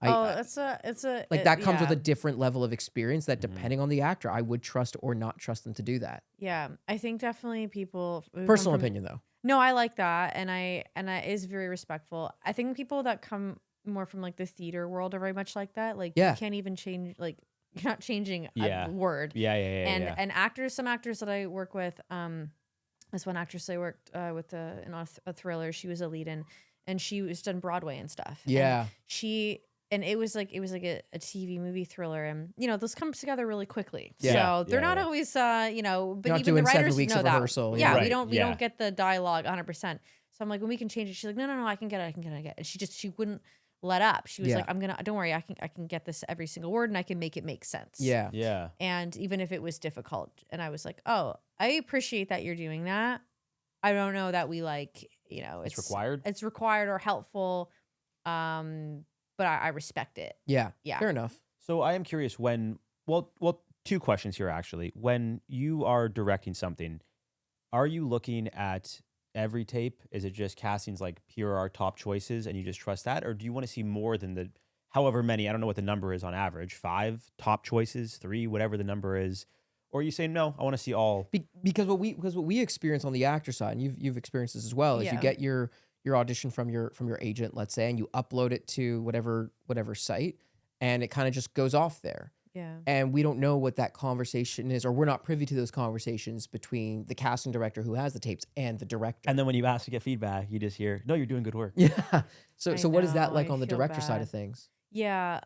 it's Like that comes with yeah. a different level of experience that depending on the actor, I would trust or not trust them to do that. Yeah, I think definitely people who come Personal from- opinion though. No, I like that, and I is very respectful. I think people that come more from like the theater world are very much like that. Like Yeah. you can't even change, like you're not changing Yeah. a word. Yeah. And actors, some actors that I work with, this one actress I worked with in a thriller, she was a lead in, and she was done Broadway and stuff. Yeah. And it was like a TV movie thriller, and you know those come together really quickly. Yeah. So they're Yeah, not yeah. always you know, but You're not even the doing 7 writers weeks know of that. rehearsal, Yeah, yeah. we don't Right, yeah. get the dialogue 100%. So I'm like, when we can change it, she's like, no, I can get it. And she wouldn't let up. She was Yeah. like, don't worry, I can get this every single word, and I can make it make sense. Yeah. Yeah. And even if it was difficult, and I was like, oh, I appreciate that you're doing that. I don't know that we like, you know, It's required. It's required or helpful. But I respect it. Yeah. Yeah. Fair enough. So I am curious when, well, 2 questions here actually. When you are directing something, are you looking at every tape? Is it just castings like here are our top choices and you just trust that? Or do you want to see more than the, however many, I don't know what the number is on average, 5 top choices, 3, whatever the number is? Or you say, no, I want to see all. Because what we experience on the actor side, and you've experienced this as well, is you Yeah. get your audition from your agent, let's say, and you upload it to whatever site, and it kind of just goes off there. Yeah. And we don't know what that conversation is, or we're not privy to those conversations between the casting director who has the tapes and the director. And then when you ask to get feedback, you just hear, no, you're doing good work. Yeah. So I what is that know, like I on the feel director side bad. of things? Yeah.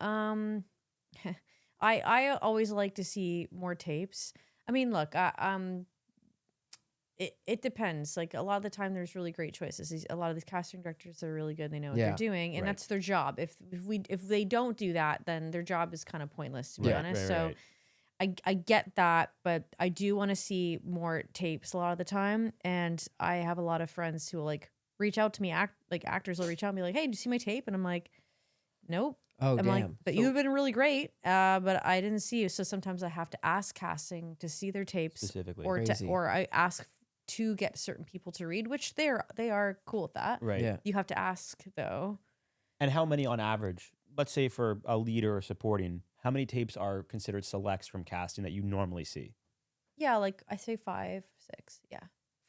I always like to see more tapes. I mean, look, it depends. Like a lot of the time, there's really great choices. A lot of these casting directors are really good. They know what Yeah. they're doing, and Right. that's their job. If they don't do that, then their job is kind of pointless, to be honest. So I get that, but I do want to see more tapes a lot of the time. And I have a lot of friends who will like reach out to me, actors will reach out and be like, hey, did you see my tape? And I'm like, nope. Oh, I'm damn. like, but you've been really great, but I didn't see you. So sometimes I have to ask casting to see their tapes, Specifically. Crazy. or I ask to get certain people to read, which they are cool with that. Right. Yeah. You have to ask though. And how many on average, let's say for a lead or a supporting, how many tapes are considered selects from casting that you normally see Yeah, like I say 5, 6. Yeah,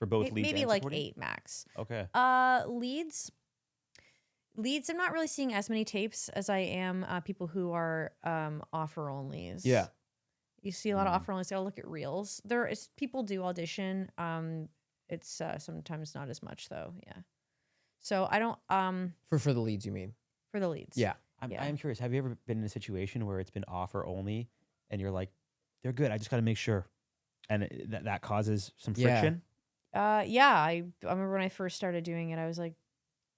for both leads maybe and like supporting? 8 max. Okay. Leads. I'm not really seeing as many tapes as I am people who are offer onlys. Yeah. You see a lot of offer onlys. I'll look at reels. There is people do audition. It's sometimes not as much though. Yeah. So I don't For the leads, you mean? for the leads. Yeah. Yeah. I am curious. Have you ever been in a situation where it's been offer only and you're like, they're good, I just got to make sure. And that causes some Yeah. friction? Yeah. I remember when I first started doing it, I was like,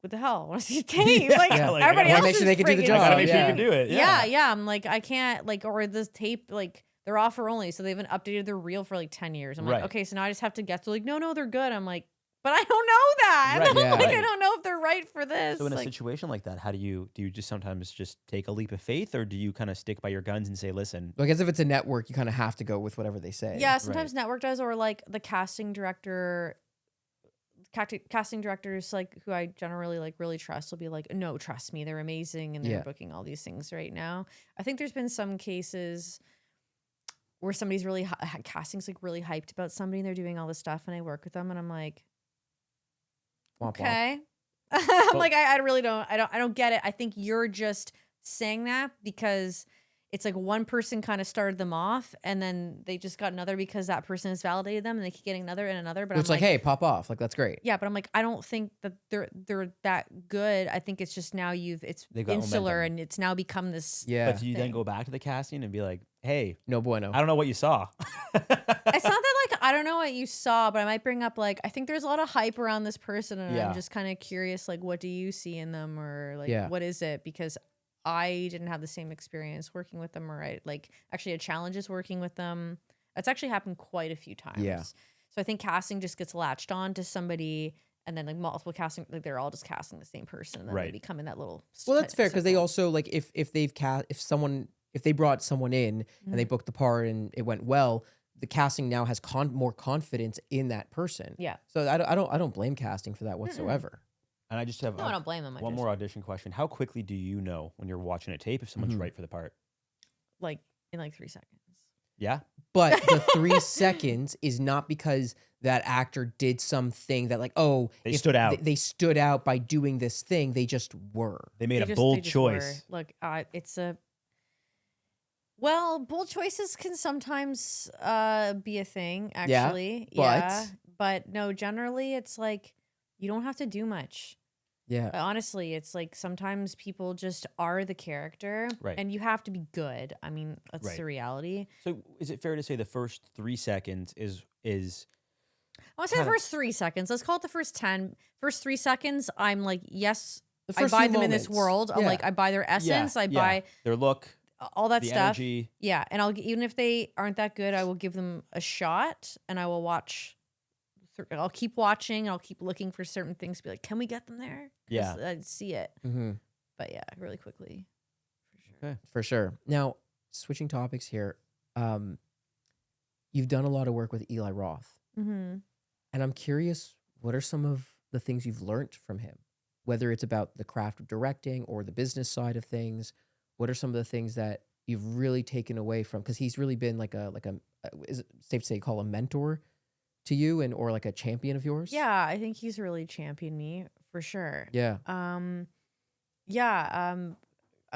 what the hell? I want to see the tape. Like Yeah. like, everybody I else wanna make sure is they can do the friggin' job. I gotta make sure Yeah. you can do it. Yeah. I'm like, I can't or this tape, like they're offer only. So they haven't updated their reel for like 10 years. I'm Right. like, okay, so now I just have to guess. They're like, no, they're good. I'm like, but I don't know that. Right, I'm yeah. like, Right. I don't know if they're right for this. So in a Like, situation like that, how do you just sometimes just take a leap of faith, or do you kind of stick by your guns and say, listen, I guess if it's a network, you kind of have to go with whatever they say. yeah, sometimes network does, or like the casting directors like who I generally like really trust will be like, no, trust me, they're amazing and they're Yeah. booking all these things right now. I think there's been some cases where somebody's really casting's like really hyped about somebody and they're doing all this stuff and I work with them and I'm like, Womp womp. okay. I'm like, I really don't get it. I think you're just saying that because it's like one person kind of started them off, and then they just got another because that person has validated them, and they keep getting another and another. But It's like, hey, pop off. Like, that's great. Yeah, but I'm like, I don't think that they're that good. I think it's just now they've got insular momentum. And it's now become this. Yeah. But do you then go back to the casting and be like, hey, no bueno. I don't know what you saw. It's not that like I don't know what you saw, but I might bring up like I think there's a lot of hype around this person, and I'm just kind of curious, like, what do you see in them, or like what is it? Because I didn't have the same experience working with them, or I like actually had challenges working with them. That's actually happened quite a few times. Yeah. So I think casting just gets latched on to somebody, and then like multiple casting, like they're all just casting the same person, and then they become in that little. Well, that's fair because they also like if they brought someone in and they booked the part and it went well, the casting now has more confidence in that person. Yeah. So I don't blame casting for that whatsoever. And I just have I don't blame them. One more audition question. How quickly do you know when you're watching a tape if someone's right for the part? Like in like 3 seconds. Yeah. But the 3 seconds is not because that actor did something that like, they stood out. They stood out by doing this thing. They just were. They made a bold choice. Look, it's a. Well, bold choices can sometimes be a thing, actually. Yeah, but no, generally it's like you don't have to do much. Yeah. Honestly, it's like sometimes people just are the character, and you have to be good. I mean, that's the reality. So is it fair to say the first 3 seconds is I want to say the first 3 seconds. Let's call it the first 10. First 3 seconds, I'm like, yes, I buy them in this world. I'm like, I buy their essence. I buy their look, all that stuff. Energy. Yeah, and even if they aren't that good, I will give them a shot, and I will watch. I'll keep watching. I'll keep looking for certain things. Be like, can we get them there? Yeah, I see it. Mm-hmm. But yeah, really quickly, for sure. Okay. For sure. Now, switching topics here. You've done a lot of work with Eli Roth, and I'm curious, what are some of the things you've learned from him? Whether it's about the craft of directing or the business side of things, what are some of the things that you've really taken away from? Because he's really been like a is it safe to say call a mentor to you or like a champion of yours? Yeah, I think he's really championed me for sure. Yeah. I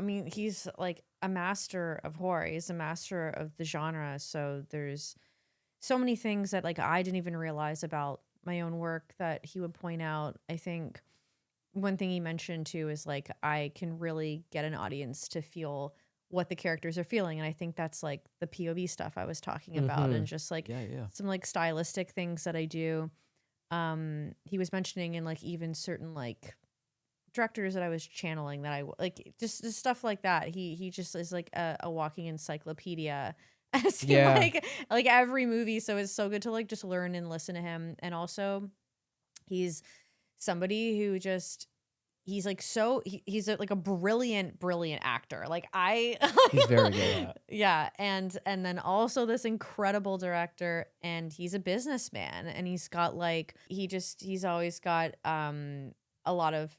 mean, he's like a master of horror. He's a master of the genre. So there's so many things that like I didn't even realize about my own work that he would point out. I think one thing he mentioned too is like I can really get an audience to feel what the characters are feeling, and I think that's like the POV stuff I was talking about, and just like some like stylistic things that I do. He was mentioning in like even certain like directors that I was channeling that I like just stuff like that. He just is like a walking encyclopedia. Like every movie, so it's so good to like just learn and listen to him. And also he's somebody who just he's like he's like a brilliant actor. Like he's very good. Yeah, and then also this incredible director, and he's a businessman, and he's got like he's always got a lot of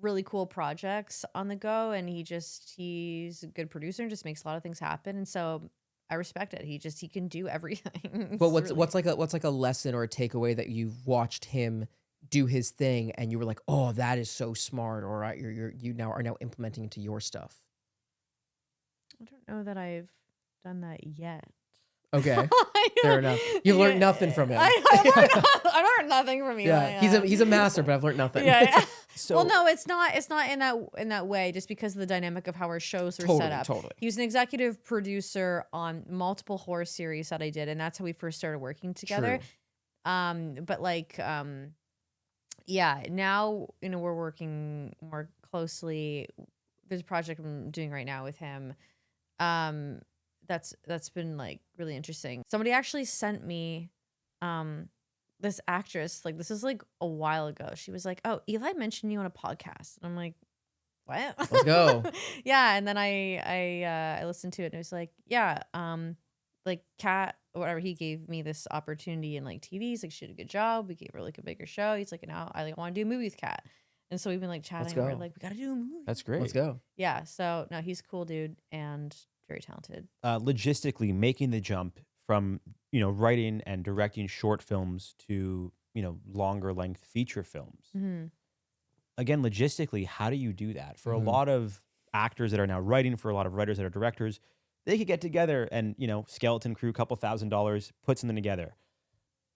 really cool projects on the go, and he's a good producer and just makes a lot of things happen. And so I respect it. He can do everything. Well, what's like a lesson or a takeaway that you've watched him do his thing and you were like, oh, that is so smart, or you are now implementing into your stuff? I don't know that I've done that yet. Okay, fair enough. You learned nothing from him. I learned nothing from Eli. Yeah, he's a master, but I've learned nothing. Yeah. So, well, no, it's not in that way, just because of the dynamic of how our shows were set up. Totally. He was an executive producer on multiple horror series that I did, and that's how we first started working together. True. But like, yeah, now we're working more closely. There's a project I'm doing right now with him. That's been like really interesting. Somebody actually sent me this actress, like this is like a while ago. She was like, "Oh, Eli mentioned you on a podcast." And I'm like, "What?" Let's go. Yeah, and then I listened to it and it was like, yeah, like Cat or whatever, he gave me this opportunity in like TV. He's like, she did a good job. We gave her like a bigger show. He's like, now I like want to do a movie with Cat. And so we've been like chatting. And we're like, we got to do a movie. That's great. Let's go. Yeah. So no, he's a cool dude and very talented. Logistically, making the jump from writing and directing short films to longer length feature films. Mm-hmm. Again, logistically, how do you do that? For a lot of actors that are now writing, for a lot of writers that are directors, they could get together and, skeleton crew, couple $1,000, put something together.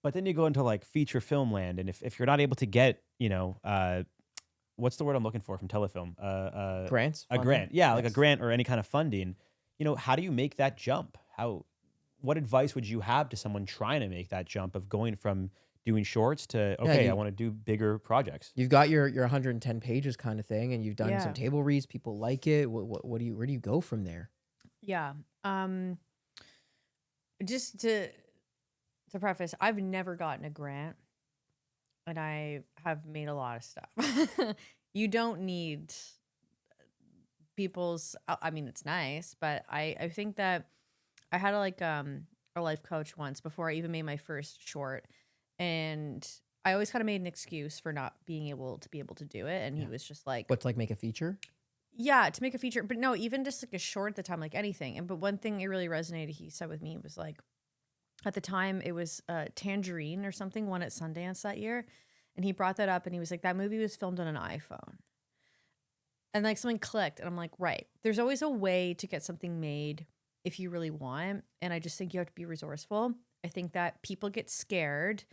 But then you go into like feature film land, and if you're not able to get, what's the word I'm looking for from telefilm? Grants? A Funding? grant. Yeah, like a Yes. grant or any kind of funding. How do you make that jump? What advice would you have to someone trying to make that jump of going from doing shorts to, okay, I want to do bigger projects? You've got your 110 pages kind of thing, and you've done some Yeah. table reads. People like it. Where do you go from there? Yeah. Just to preface, I've never gotten a grant, and I have made a lot of stuff. You don't need people's. I mean, it's nice, but I think that I had a life coach once before I even made my first short, and I always kind of made an excuse for not being able to do it, and he was just like, What, to like make a feature? yeah, to make a feature, but no, even just like a short at the time, like anything. But one thing it really resonated, he said with me, was like, at the time it was Tangerine or something, won at Sundance that year, and he brought that up, and he was like, that movie was filmed on an iPhone, and like something clicked, and I'm like, right, there's always a way to get something made if you really want, and I just think you have to be resourceful. I think that people get scared.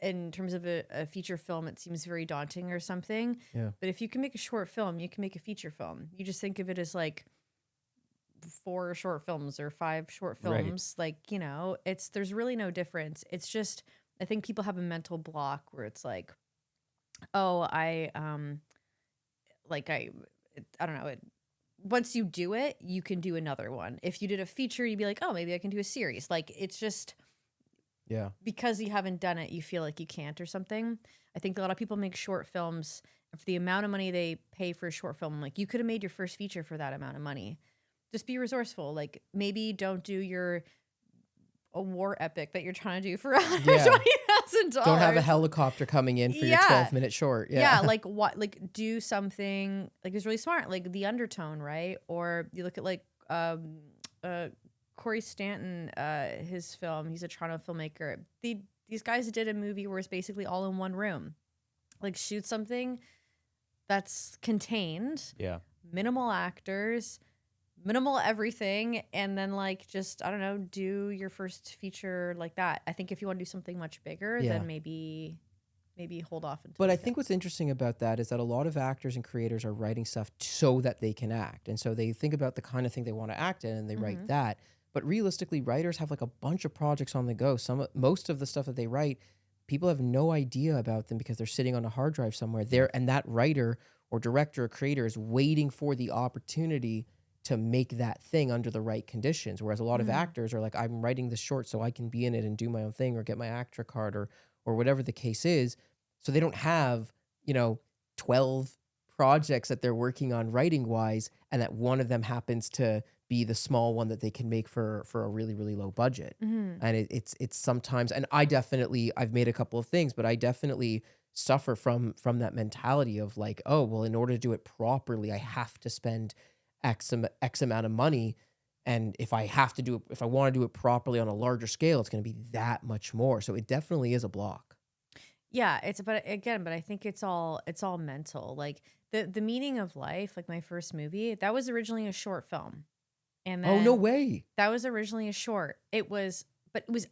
In terms of a feature film, it seems very daunting or something. Yeah. But if you can make a short film, you can make a feature film. You just think of it as like 4 short films or 5 short films. Right. Like, there's really no difference. It's just, I think people have a mental block where it's like, oh, I don't know. Once you do it, you can do another one. If you did a feature, you'd be like, oh, maybe I can do a series. Like, it's just... Yeah. Because you haven't done it, you feel like you can't or something. I think a lot of people make short films for the amount of money they pay for a short film. Like, you could have made your first feature for that amount of money. Just be resourceful. Like, maybe don't do a war epic that you're trying to do for $120,000. Don't have a helicopter coming in for your 12-minute short. Yeah. Like, what? Like, do something like it's really smart. Like The Undertone, right? Or you look at like Corey Stanton, his film. He's a Toronto filmmaker. These guys did a movie where it's basically all in one room. Like, shoot something that's contained. Yeah. Minimal actors, minimal everything, and then like just, I don't know, do your first feature like that. I think if you want to do something much bigger, then maybe hold off until. But I think what's interesting about that is that a lot of actors and creators are writing stuff so that they can act, and so they think about the kind of thing they want to act in, and they write that. But realistically, writers have like a bunch of projects on the go. Most of the stuff that they write, people have no idea about them because they're sitting on a hard drive somewhere there, and that writer or director or creator is waiting for the opportunity to make that thing under the right conditions. Whereas a lot of actors are like, I'm writing this short so I can be in it and do my own thing or get my actor card or whatever the case is. So they don't have, 12 projects that they're working on writing wise, and that one of them happens to be the small one that they can make for a really, really low budget. And it's sometimes, and I've made a couple of things, but I definitely suffer from that mentality of like, oh, well, in order to do it properly, I have to spend X amount of money. And if I want to do it properly on a larger scale, it's going to be that much more. So it definitely is a block. Yeah, but I think it's all mental. Like the meaning of life, like my first movie, that was originally a short film. And then no way. That was originally a short. But it was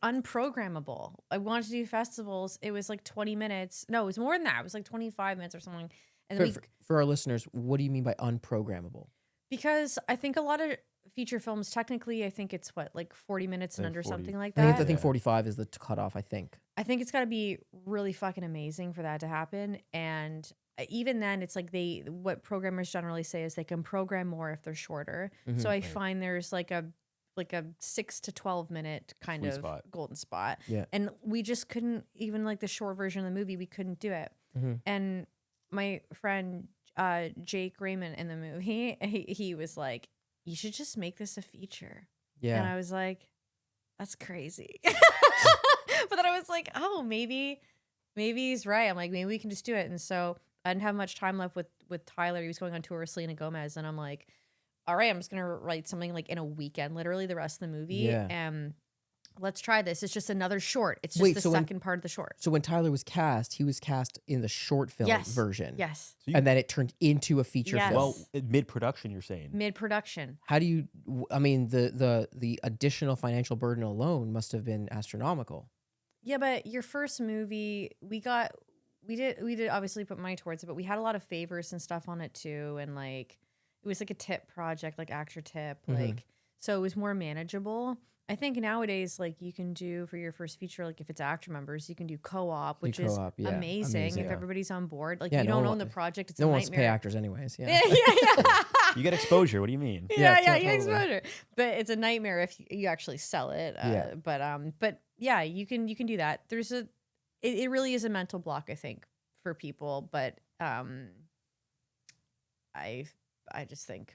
unprogrammable. I wanted to do festivals. It was like 20 minutes. No, it was more than that. It was like 25 minutes or something. And for our listeners, what do you mean by unprogrammable? Because I think a lot of feature films, technically, I think it's like 40 minutes and under, 40. Something like I that. think 45 is the cutoff, I think. I think it's got to be really fucking amazing for that to happen. And even then, it's like what programmers generally say is they can program more if they're shorter. So I find there's like a 6 to 12 minute kind of golden spot. Yeah. And we just couldn't, even like the short version of the movie, we couldn't do it. And my friend Jake Raymond in the movie, he was like, you should just make this a feature. Yeah. And I was like, that's crazy. But then I was like, oh, maybe he's right. I'm like, maybe we can just do it. And so I didn't have much time left with Tyler. He was going on tour with Selena Gomez. And I'm like, all right, I'm just going to write something like in a weekend, literally the rest of the movie. Yeah. And let's try this. It's just another short. It's just the second part of the short. So when Tyler was cast, he was cast in the short film version. Yes. So and then it turned into a feature film. Well, mid-production, you're saying. Mid-production. How do you, I mean, the additional financial burden alone must have been astronomical. Yeah, but your first movie, we did obviously put money towards it, but we had a lot of favors and stuff on it too. And like, it was like a tip project, like actor tip. Like, so it was more manageable. I think nowadays, like you can do for your first feature, like if it's actor members, you can do co-op, which is amazing if everybody's on board. Like you don't own the project, it's a nightmare. No one wants to pay actors anyways. Yeah. You get exposure. What do you mean? You get exposure. But it's a nightmare if you actually sell it. But yeah, you can do that. It really is a mental block, I think, for people. But I just think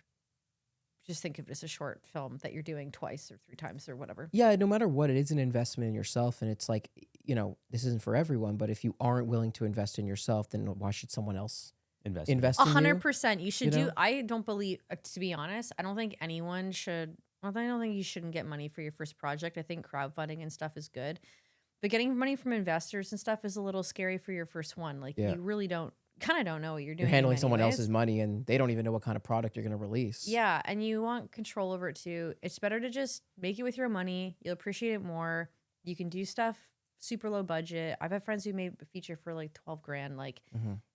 of it as a short film that you're doing twice or 3 times or whatever. Yeah, no matter what, it is an investment in yourself. And it's like, this isn't for everyone, but if you aren't willing to invest in yourself, then why should someone else invest in you? 100%. You should do. I don't believe, to be honest, I don't think anyone should. I don't think you shouldn't get money for your first project. I think crowdfunding and stuff is good. But getting money from investors and stuff is a little scary for your first one. Like you really don't know what you're doing. You're handling someone else's money and they don't even know what kind of product you're going to release. Yeah, and you want control over it too. It's better to just make it with your money. You'll appreciate it more. You can do stuff super low budget. I've had friends who made a feature for like 12 grand. Like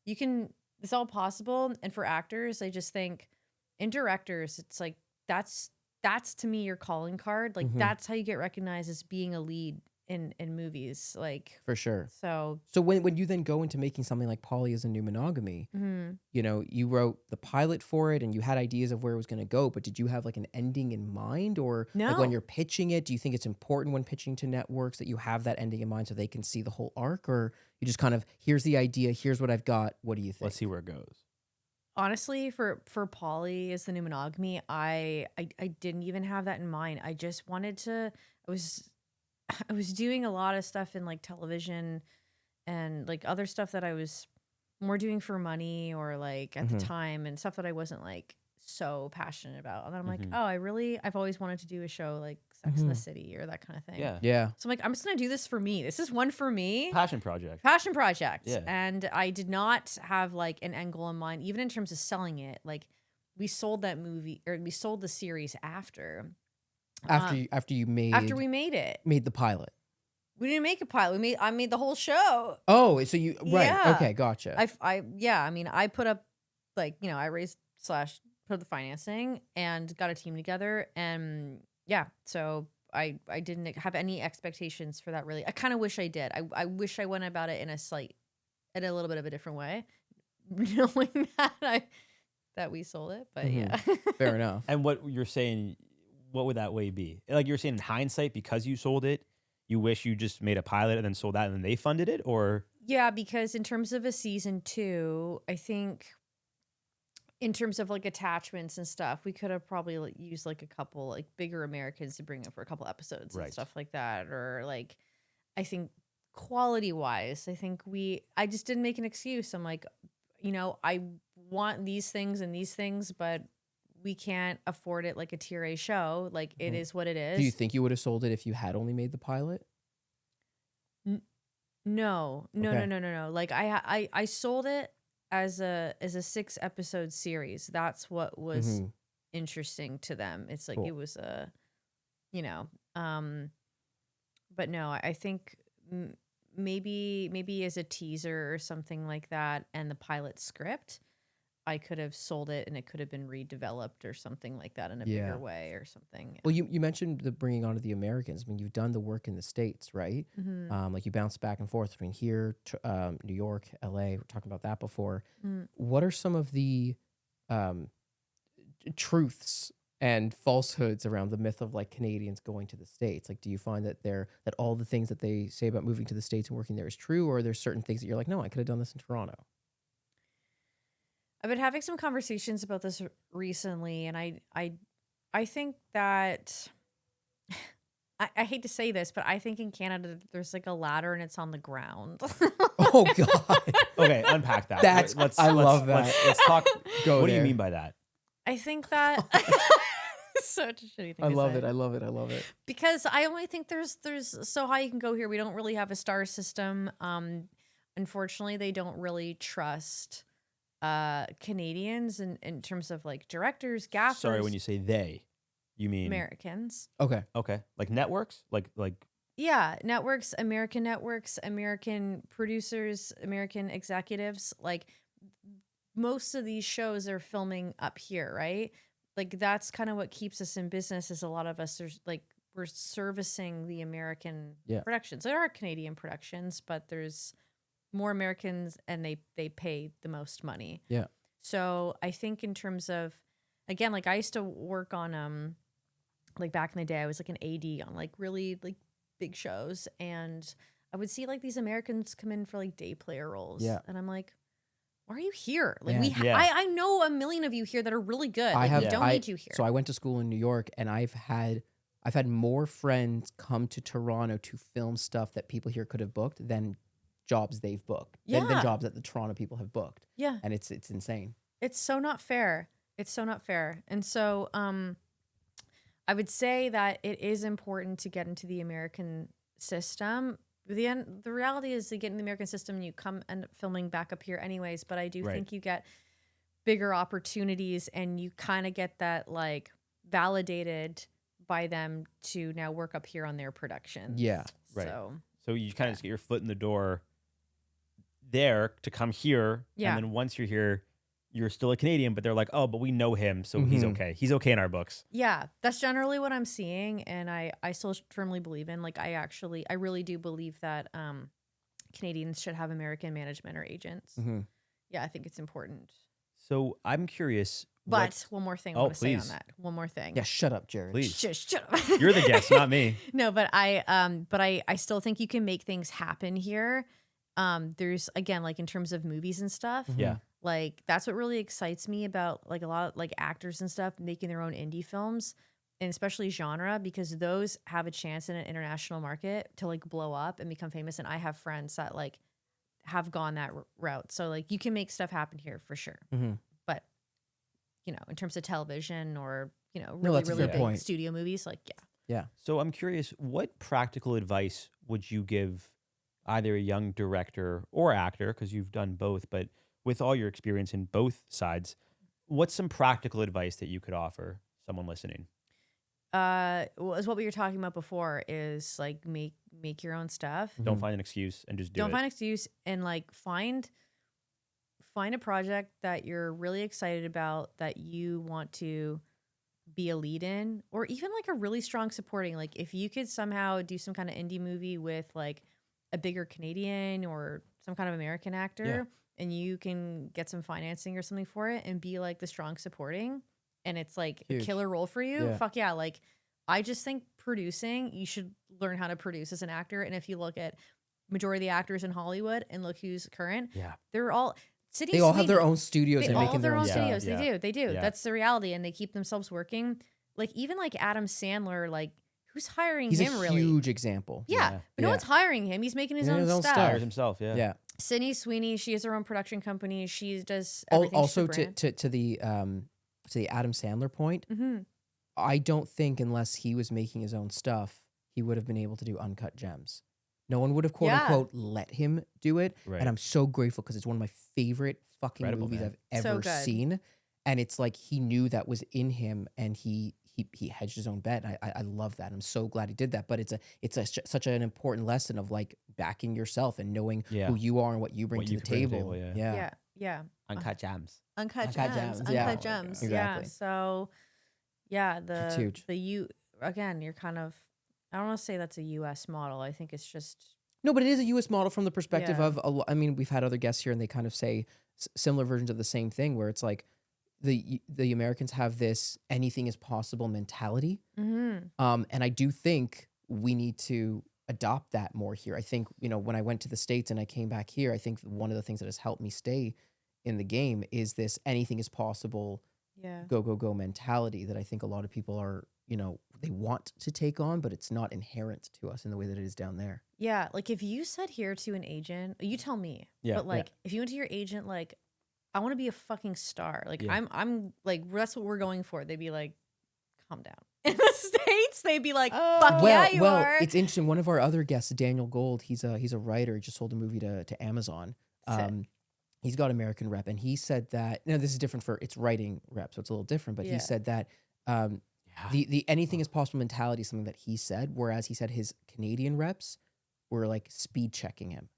you can, it's all possible. And for actors, I just think, and directors, it's like, that's to me your calling card. Like that's how you get recognized as being a lead in movies, like for sure. So when you then go into making something like Polly is a New Monogamy, you wrote the pilot for it and you had ideas of where it was going to go, but did you have like an ending in mind? Or no. Like when you're pitching it, do you think it's important when pitching to networks that you have that ending in mind so they can see the whole arc? Or you just kind of, here's the idea, here's what I've got, what do you think? Let's see where it goes. Honestly, for Polly is the New Monogamy, I didn't even have that in mind. I just wanted to, I was doing a lot of stuff in like television and like other stuff that I was more doing for money or like at the time, and stuff that I wasn't like so passionate about. And then I'm like, I've always wanted to do a show like Sex in the City or that kind of thing. Yeah. So I'm like, I'm just going to do this for me. This is one for me. Passion project. Yeah. And I did not have like an end goal in mind, even in terms of selling it. Like we sold that movie, or we sold the series after we made the pilot. We didn't make a pilot. I made the whole show. Oh, so you right? Yeah. Okay, gotcha. I mean, I put up like I raised / put up the financing and got a team together, and so I didn't have any expectations for that really. I kind of wish I did. I wish I went about it in a little bit of a different way, knowing that we sold it. But yeah, fair enough. And what you're saying. What would that way be? Like you're saying in hindsight, because you sold it, you wish you just made a pilot and then sold that and then they funded it? Or yeah, because in terms of a season 2, I think in terms of like attachments and stuff, we could have probably like used like a couple like bigger Americans to bring up for a couple episodes and stuff like that. Or like, I think quality wise, I just didn't make an excuse. I'm like, I want these things and these things, but we can't afford it like a tier A show. Like it is what it is. Do you think you would have sold it if you had only made the pilot? No. Like I sold it as a 6 episode series. That's what was interesting to them. It's like it was a, but no, I think maybe as a teaser or something like that, and the pilot script, I could have sold it and it could have been redeveloped or something like that in a bigger way or something. Well, you mentioned the bringing on of the Americans. I mean, you've done the work in the States, right? Like you bounce back and forth between here, New York, LA. We're talking about that before. What are some of the truths and falsehoods around the myth of like Canadians going to the States? Like, do you find that that all the things that they say about moving to the States and working there is true, or are there certain things that you're like, no, I could have done this in Toronto? I've been having some conversations about this recently, and I think that I hate to say this, but I think in Canada there's like a ladder and it's on the ground. Oh God. Okay, unpack that. I love that. Let's talk. Go what there. do you mean by that? I think that Such a shitty thing. I to love say. it. I love it. I love it. Because I only think there's so high you can go here. We don't really have a star system. Unfortunately, they don't really trust Canadians in terms of like directors, gaffers. Sorry, when you say they, you mean Americans. Okay. Okay, like networks, like Yeah, networks, American producers, American executives. Like most of these shows are filming up here, right? Like that's kind of what keeps us in business. Is a lot of us are like we're servicing the American productions. There are Canadian productions, but there's more Americans, and they pay the most money. Yeah. So I think in terms of, again, like I used to work on like back in the day, I was like an AD on like really like big shows, and I would see like these Americans come in for like day player roles. Yeah. And I'm like, why are you here? Like Yeah. I know a million of you here that are really good. Like, we don't need you here. So I went to school in New York, and I've had more friends come to Toronto to film stuff that people here could have booked than jobs they've booked. Than jobs that the Toronto people have booked. Yeah. And it's insane. It's so not fair. It's so not fair. And so I would say that it is important to get into the American system. The reality is you get in the American system and you end up filming back up here anyways, but I do think you get bigger opportunities, and you kind of get that like validated by them to now work up here on their productions. Yeah. Right. So you kind of just get your foot in the door there to come here. Yeah. And then once you're here, you're still a Canadian, but they're like, oh, but we know him, so he's okay. He's okay in our books. Yeah, that's generally what I'm seeing, and I still firmly believe in. Like, I really do believe that Canadians should have American management or agents. Mm-hmm. Yeah, I think it's important. So I'm curious. But one more thing I want to say on that. One more thing. Yeah, shut up, Jared. Please. Shut up. You're the guest, not me. No, but I still think you can make things happen here. There's, again, like in terms of movies and stuff. Yeah. Like that's what really excites me about like a lot of like actors and stuff making their own indie films, and especially genre, because those have a chance in an international market to like blow up and become famous. And I have friends that like have gone that route. So like you can make stuff happen here for sure. Mm-hmm. But you know, in terms of television or, you know, really big point. Studio movies, like, Yeah. So I'm curious, what practical advice would you give either a young director or actor, because you've done both, but with all your experience in both sides, what's some practical advice that you could offer someone listening? Well, is what we were talking about before is like make your own stuff. Don't find an excuse and just do it. Don't find an excuse, and like find a project that you're really excited about, that you want to be a lead in, or even like a really strong supporting. Like if you could somehow do some kind of indie movie with like a bigger Canadian or some kind of American actor, and you can get some financing or something for it and be like the strong supporting, and it's like a killer role for you. Fuck yeah. Like I just think producing, you should learn how to produce as an actor. And if you look at majority of the actors in Hollywood and look who's current, they're all They all have their own studios and making their own studios. stuff. They do. That's the reality, and they keep themselves working. Like even like Adam Sandler, like who's hiring him? He's a huge example. Yeah, but no one's hiring him. He's making his own stuff. Hires himself. Yeah. Sydney Sweeney, she has her own production company. She does everything. Also to the Adam Sandler point, I don't think unless he was making his own stuff, he would have been able to do Uncut Gems. No one would have quote unquote let him do it. Right. And I'm so grateful because it's one of my favorite fucking movies I've ever seen. And it's like he knew that was in him, and he hedged his own bet. I love that. I'm so glad he did that. But it's such an important lesson of like backing yourself and knowing who you are and what you bring to the table. Yeah. Uncut Gems. Uncut Gems. Exactly. Yeah. So it's huge. Again, you're kind of, I don't want to say that's a U.S. model. I think it's just. No, but it is a U.S. model from the perspective of, I mean, we've had other guests here and they kind of say similar versions of the same thing, where it's like the Americans have this anything is possible mentality. And I do think we need to adopt that more here. I think, you know, when I went to the States and I came back here, I think one of the things that has helped me stay in the game is this anything is possible, go mentality that I think a lot of people are, you know, they want to take on, but it's not inherent to us in the way that it is down there. Yeah. Like if you said here to an agent, you tell me, but like if you went to your agent, like, I want to be a fucking star. Like I'm like, that's what we're going for. They'd be like, calm down. In the States, they'd be like, fuck yeah, you are. It's interesting. One of our other guests, Daniel Gold, he's a writer. He just sold a movie to Amazon. He's got American rep, and he said that, now this is different for its writing rep, so it's a little different, but he said that the anything is possible mentality is something that he said, whereas he said his Canadian reps were like speed checking him.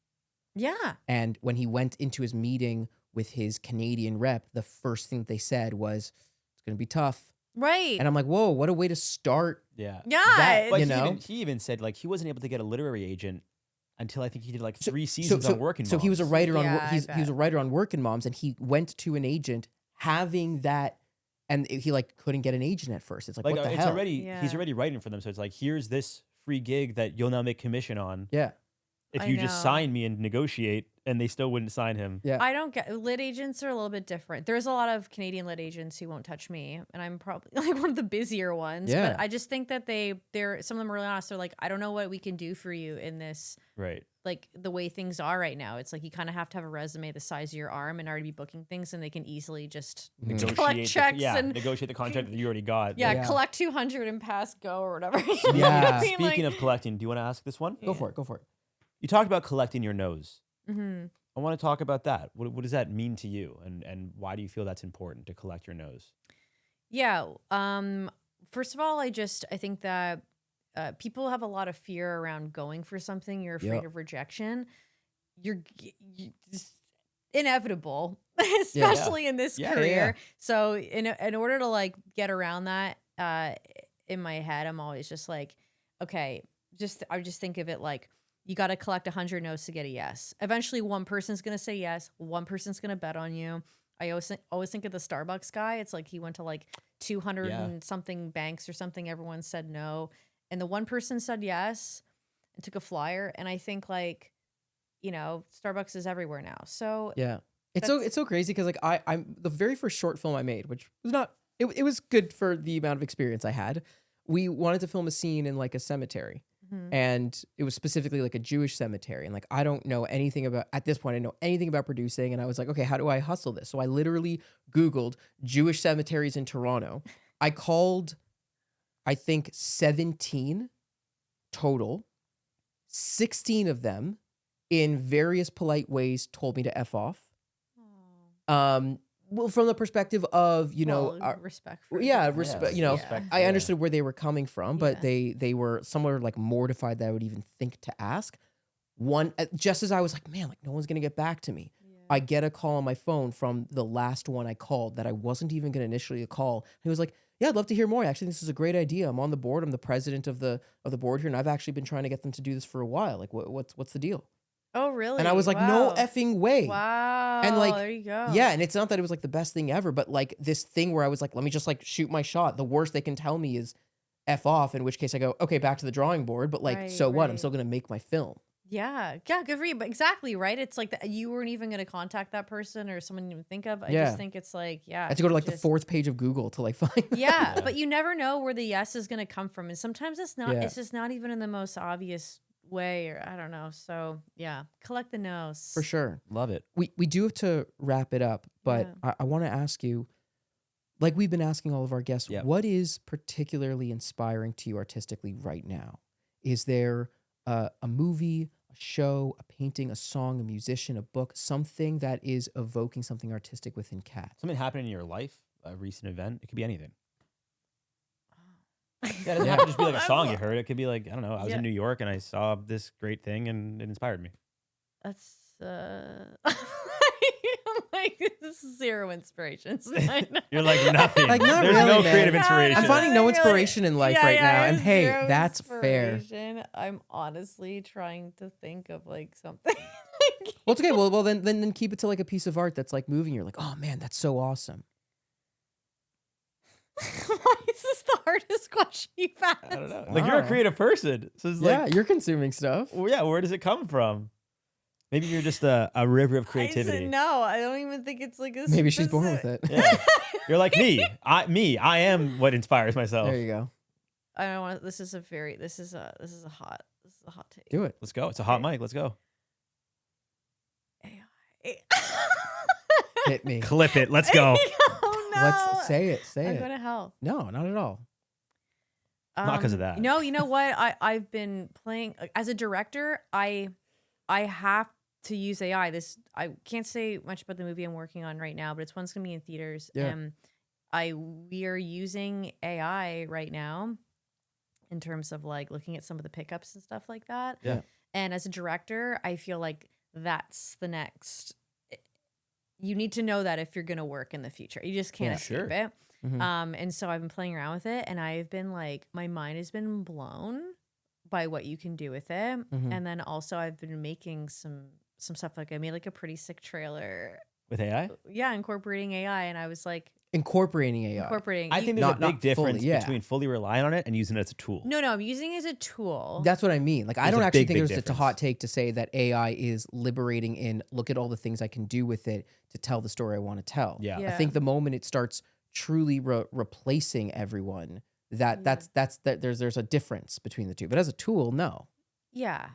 Yeah. And when he went into his meeting with his Canadian rep, the first thing that they said was, it's going to be tough. Right. And I'm like, whoa, what a way to start. Yeah. That, but he even said like he wasn't able to get a literary agent until I think he did like 3 seasons on Working Moms. So he was a writer on he was a writer on Working Moms, and he went to an agent having that, and he like couldn't get an agent at first. It's like what the hell? He's already writing for them, so it's like, here's this free gig that you'll now make commission on. Yeah. If you just sign me and negotiate, and they still wouldn't sign him. Yeah. I don't get, lit agents are a little bit different. There's a lot of Canadian lit agents who won't touch me, and I'm probably like one of the busier ones. Yeah. But I just think that they're some of them are really honest. They're like, I don't know what we can do for you in this. Right. Like the way things are right now. It's like you kind of have to have a resume the size of your arm and already be booking things, and they can easily just collect checks and negotiate the contract that you already got. Yeah, collect 200 and pass go or whatever. Yeah. Speaking of collecting, do you want to ask this one? Go for it. You talked about collecting your nose. Mm-hmm. I want to talk about that. What does that mean to you, and why do you feel that's important to collect your nose? Yeah. First of all, I think that people have a lot of fear around going for something. You're afraid of rejection. You're just inevitable, especially in this career. Yeah. So in order to like get around that, in my head, I'm always just like, okay, I just think of it like, you got to collect 100 no's to get a yes. Eventually, one person's going to say yes. One person's going to bet on you. I always think of the Starbucks guy. It's like he went to like 200 and something banks or something. Everyone said no. And the one person said yes and took a flyer. And I think like, Starbucks is everywhere now. So yeah, it's so crazy because like I'm the very first short film I made, which was not, it was good for the amount of experience I had. We wanted to film a scene in like a cemetery. Mm-hmm. And it was specifically like a Jewish cemetery. And like, I don't know anything about, at this point, I know anything about producing. And I was like, okay, how do I hustle this? So I literally Googled Jewish cemeteries in Toronto. I called, I think 17 total. 16 of them in various polite ways told me to F off. Well, from the perspective of, respect. For respect. I understood where they were coming from, but they were somewhere like mortified that I would even think to ask. One, just as I was like, man, like no one's gonna get back to me. Yeah. I get a call on my phone from the last one I called that I wasn't even gonna initially call. He was like, yeah, I'd love to hear more. Actually, this is a great idea. I'm on the board. I'm the president of the board here, and I've actually been trying to get them to do this for a while. Like, what's the deal? Oh, really? And I was like, no effing way. Wow. And like, there you go. Yeah, and it's not that it was like the best thing ever, but like this thing where I was like, let me just like shoot my shot. The worst they can tell me is F off, in which case I go, okay, back to the drawing board. But like, so what? I'm still going to make my film. Yeah, good for you. But exactly, right? It's like you weren't even going to contact that person or someone you didn't think of. I just think it's like, I had to go to like the 4th page of Google to like find that. But you never know where the yes is going to come from. And sometimes it's not, it's just not even in the most obvious way, or I don't know. So yeah, collect the no's. For sure. Love it. We do have to wrap it up, but I want to ask you, like we've been asking all of our guests, what is particularly inspiring to you artistically right now? Is there a movie, a show, a painting, a song, a musician, a book, something that is evoking something artistic within Cat? Something happening in your life, a recent event. It could be anything. Yeah, it doesn't have to just be like a song you heard. It could be like, I don't know, I was in New York and I saw this great thing and it inspired me. That's like this is zero inspirations. You're like nothing. Like not There's really, no man. creative inspiration. I'm finding no inspiration in life right now. And hey, that's fair. I'm honestly trying to think of like something. Well, it's okay. Well, then keep it to like a piece of art that's like moving. You're like, oh man, that's so awesome. Why is this the hardest question you've asked? I don't know. Like you're a creative person, so it's like, you're consuming stuff. Well, yeah, where does it come from? Maybe you're just a river of creativity. No, I don't even think it's like a. Maybe she's born with it. Yeah. You're like me. I am what inspires myself. There you go. I don't want. This is a hot take. Do it. Let's go. It's a hot mic. Let's go. Hit me. Clip it. Let's go. Oh no. Let's say it. Say I'm it. going to hell. No, not at all. Not because of that. No, you know what? I've been playing as a director. I have to use AI. I can't say much about the movie I'm working on right now, but it's one's gonna be in theaters. Yeah. We are using AI right now in terms of like looking at some of the pickups and stuff like that. Yeah. And as a director, I feel like that's the next. You need to know that if you're gonna work in the future, you just can't escape it. And so I've been playing around with it, and I've been like, my mind has been blown by what you can do with it. And then also I've been making some stuff. Like I made like a pretty sick trailer with AI. Yeah, incorporating AI, and I was like, incorporating AI. I think there's a big difference between fully relying on it and using it as a tool. No, I'm using it as a tool. That's what I mean. Like, I don't actually think it's a hot take to say that AI is liberating in look at all the things I can do with it to tell the story I want to tell. Yeah. I think the moment it starts truly replacing everyone, there's a difference between the two. But as a tool, no. Yeah.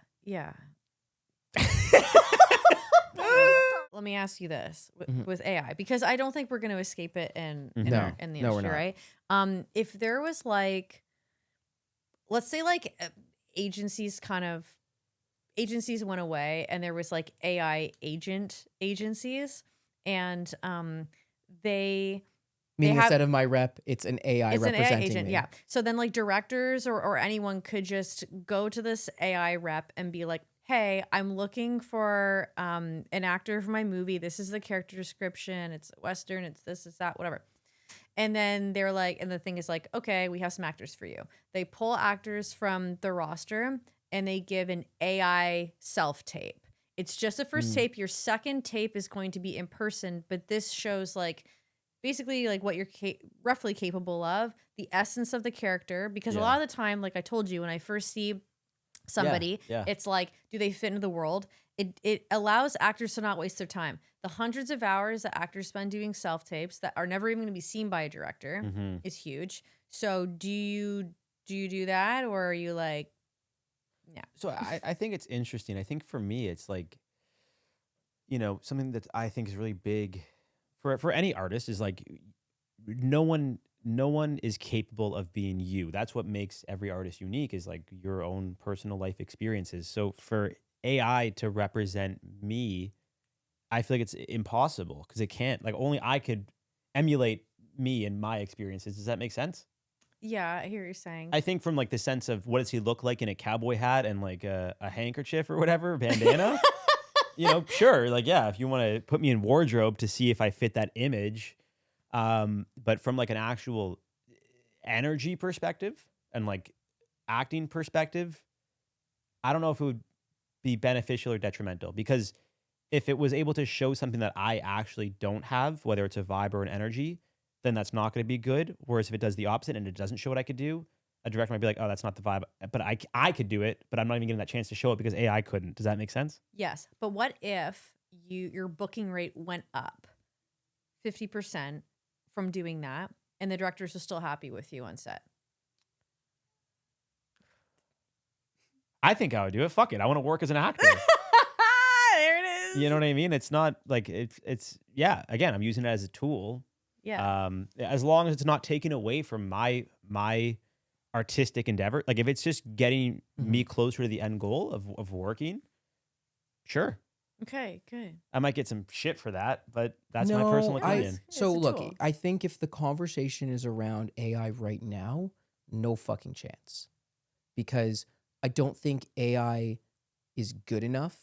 Let me ask you this with AI, because I don't think we're going to escape it in the industry, right? If there was like, let's say like agencies went away and there was like AI agencies, and they meaning instead of my rep, it's an AI representing an AI agent, me. Yeah. So then like directors or anyone could just go to this AI rep and be like, hey, I'm looking for an actor for my movie. This is the character description. It's Western. It's this, it's that, whatever. And then they're like, and the thing is like, okay, we have some actors for you. They pull actors from the roster and they give an AI self-tape. It's just a first tape. Your second tape is going to be in person, but this shows like basically like what you're roughly capable of, the essence of the character. Because a lot of the time, like I told you, when I first see somebody, it's like, do they fit into the world? It allows actors to not waste their time. The hundreds of hours that actors spend doing self-tapes that are never even going to be seen by a director is huge. So do you do that, or are you like, no? So I think it's interesting. I think for me, it's like, you know, something that I think is really big for any artist is like, no one is capable of being you. That's what makes every artist unique, is like your own personal life experiences. So for AI to represent me, I feel like it's impossible because it can't. Like, only I could emulate me and my experiences. Does that make sense? Yeah, I hear what you're saying. I think from like the sense of what does he look like in a cowboy hat and like a handkerchief or whatever, bandana, you know, sure. Like, yeah, if you want to put me in wardrobe to see if I fit that image. But from like an actual energy perspective and like acting perspective, I don't know if it would be beneficial or detrimental, because if it was able to show something that I actually don't have, whether it's a vibe or an energy, then that's not going to be good. Whereas if it does the opposite and it doesn't show what I could do, a director might be like, oh, that's not the vibe, but I could do it, but I'm not even getting that chance to show it because AI couldn't. Does that make sense? Yes. But what if your booking rate went up 50% from doing that, and the directors are still happy with you on set? I think I would do it. Fuck it. I want to work as an actor. There it is. You know what I mean? It's not like it's yeah, again, I'm using it as a tool. Yeah. As long as it's not taken away from my artistic endeavor. Like if it's just getting me closer to the end goal of working, sure. Okay, good. I might get some shit for that, but that's my personal opinion. So look, I think if the conversation is around AI right now, no fucking chance. Because I don't think AI is good enough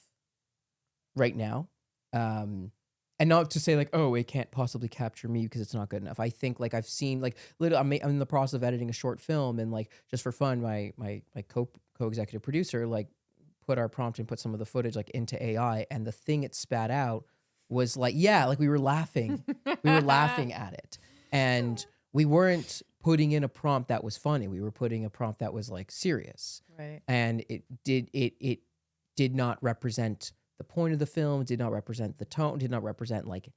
right now. And not to say like, oh, it can't possibly capture me because it's not good enough. I think like I've seen like literally, I'm in the process of editing a short film, and like just for fun, my co-executive producer like put our prompt and put some of the footage like into AI, and the thing it spat out was like, yeah, like we were laughing at it, and we weren't putting in a prompt that was funny. We were putting a prompt that was like serious, right? And it did not represent the point of the film, did not represent the tone, did not represent like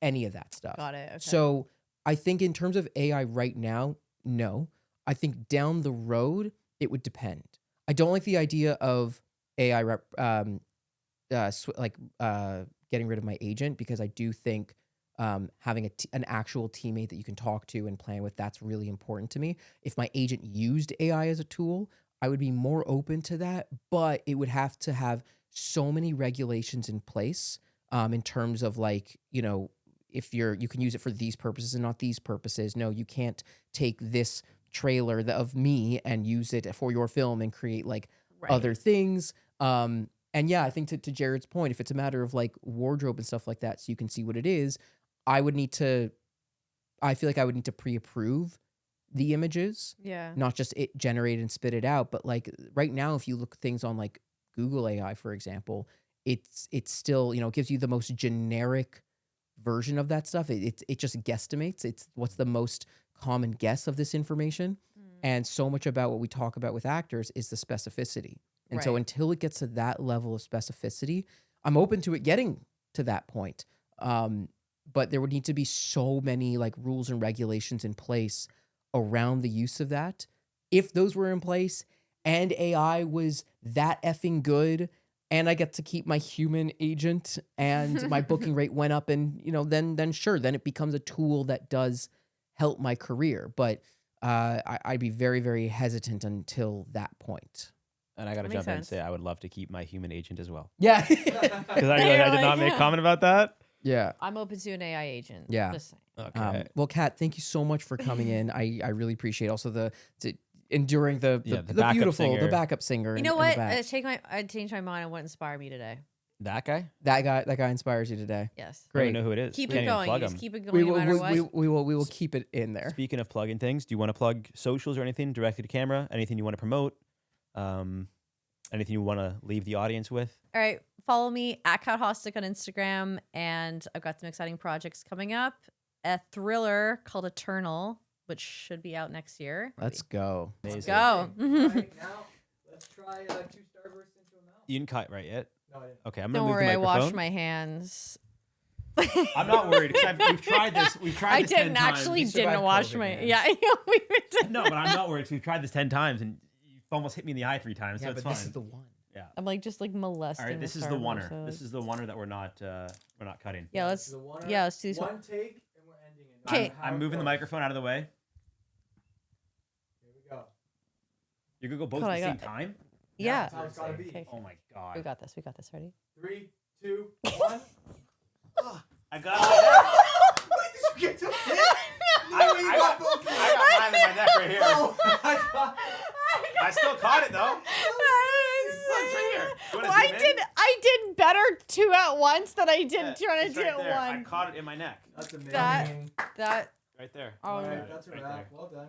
any of that stuff. Got it. Okay. So I think in terms of AI right now, no. I think down the road it would depend. I don't like the idea of AI getting rid of my agent, because I do think having an actual teammate that you can talk to and plan with, that's really important to me. If my agent used AI as a tool, I would be more open to that, but it would have to have so many regulations in place in terms of like, if you can use it for these purposes and not these purposes. No, you can't take this trailer of me and use it for your film and create like other things. And yeah, I think to Jared's point, if it's a matter of like wardrobe and stuff like that, so you can see what it is, I feel like I would need to pre-approve the images, not just it generate and spit it out. But like right now, if you look at things on like Google AI, for example, it's still, it gives you the most generic version of that stuff. It just guesstimates. It's what's the most common guess of this information. And so much about what we talk about with actors is the specificity. And so until it gets to that level of specificity, I'm open to it getting to that point. But there would need to be so many like rules and regulations in place around the use of that. If those were in place and AI was that effing good, and I get to keep my human agent and my booking rate went up, and then sure, then it becomes a tool that does help my career. But I'd be very, very hesitant until that point. And I got to jump in and say I would love to keep my human agent as well. Yeah. Because I realized I did not make a comment about that. Yeah. I'm open to an AI agent. Yeah. Just saying. Okay. Well, Kat, thank you so much for coming in. I really appreciate also enduring the backup singer. You know what? I changed my mind on what inspired me today. That guy? That guy inspires you today. Yes. Great. I don't know who it is. Keep it going. You just keep it going no matter what. We will keep it in there. Speaking of plugging things, do you want to plug socials or anything directly to camera? Anything you want to promote? Anything you want to leave the audience with? All right. Follow me at Cat Hostick on Instagram. And I've got some exciting projects coming up. A thriller called Eternal, which should be out next year. Let's go. Let's go. All right, now let's try 2 starbursts into a mouth. You didn't cut right yet? No, I didn't. Okay, I'm going to Don't move worry, the I microphone. washed my hands. I'm not worried. We've tried this. I 10 times. didn't wash my. Yeah, we did. No, but I'm not worried. We've tried this 10 times, and you've almost hit me in the eye 3 times. Yeah, so it's but fine. this is the one. Yeah. I'm just molesting. All right, this is the oneer. This is the oneer that we're not cutting. Yeah, let's do this one take, and we're ending it. Okay. I'm moving the microphone out of the way. Here we go. You're gonna go both at the same time? Yeah. That's how it's gotta be. Okay. Oh my god. We got this. Ready? 3, 2, 1. I got it. Wait, did you get to it? I got mine in my neck right here. Oh my god. I still caught it though. Look, it's right here. You wanna zoom in? I did better 2 at once than I did trying to It's do right it there. I one. caught it in my neck. That's amazing. That Right there. Oh, All right, that's a Right wrap. there. Well done.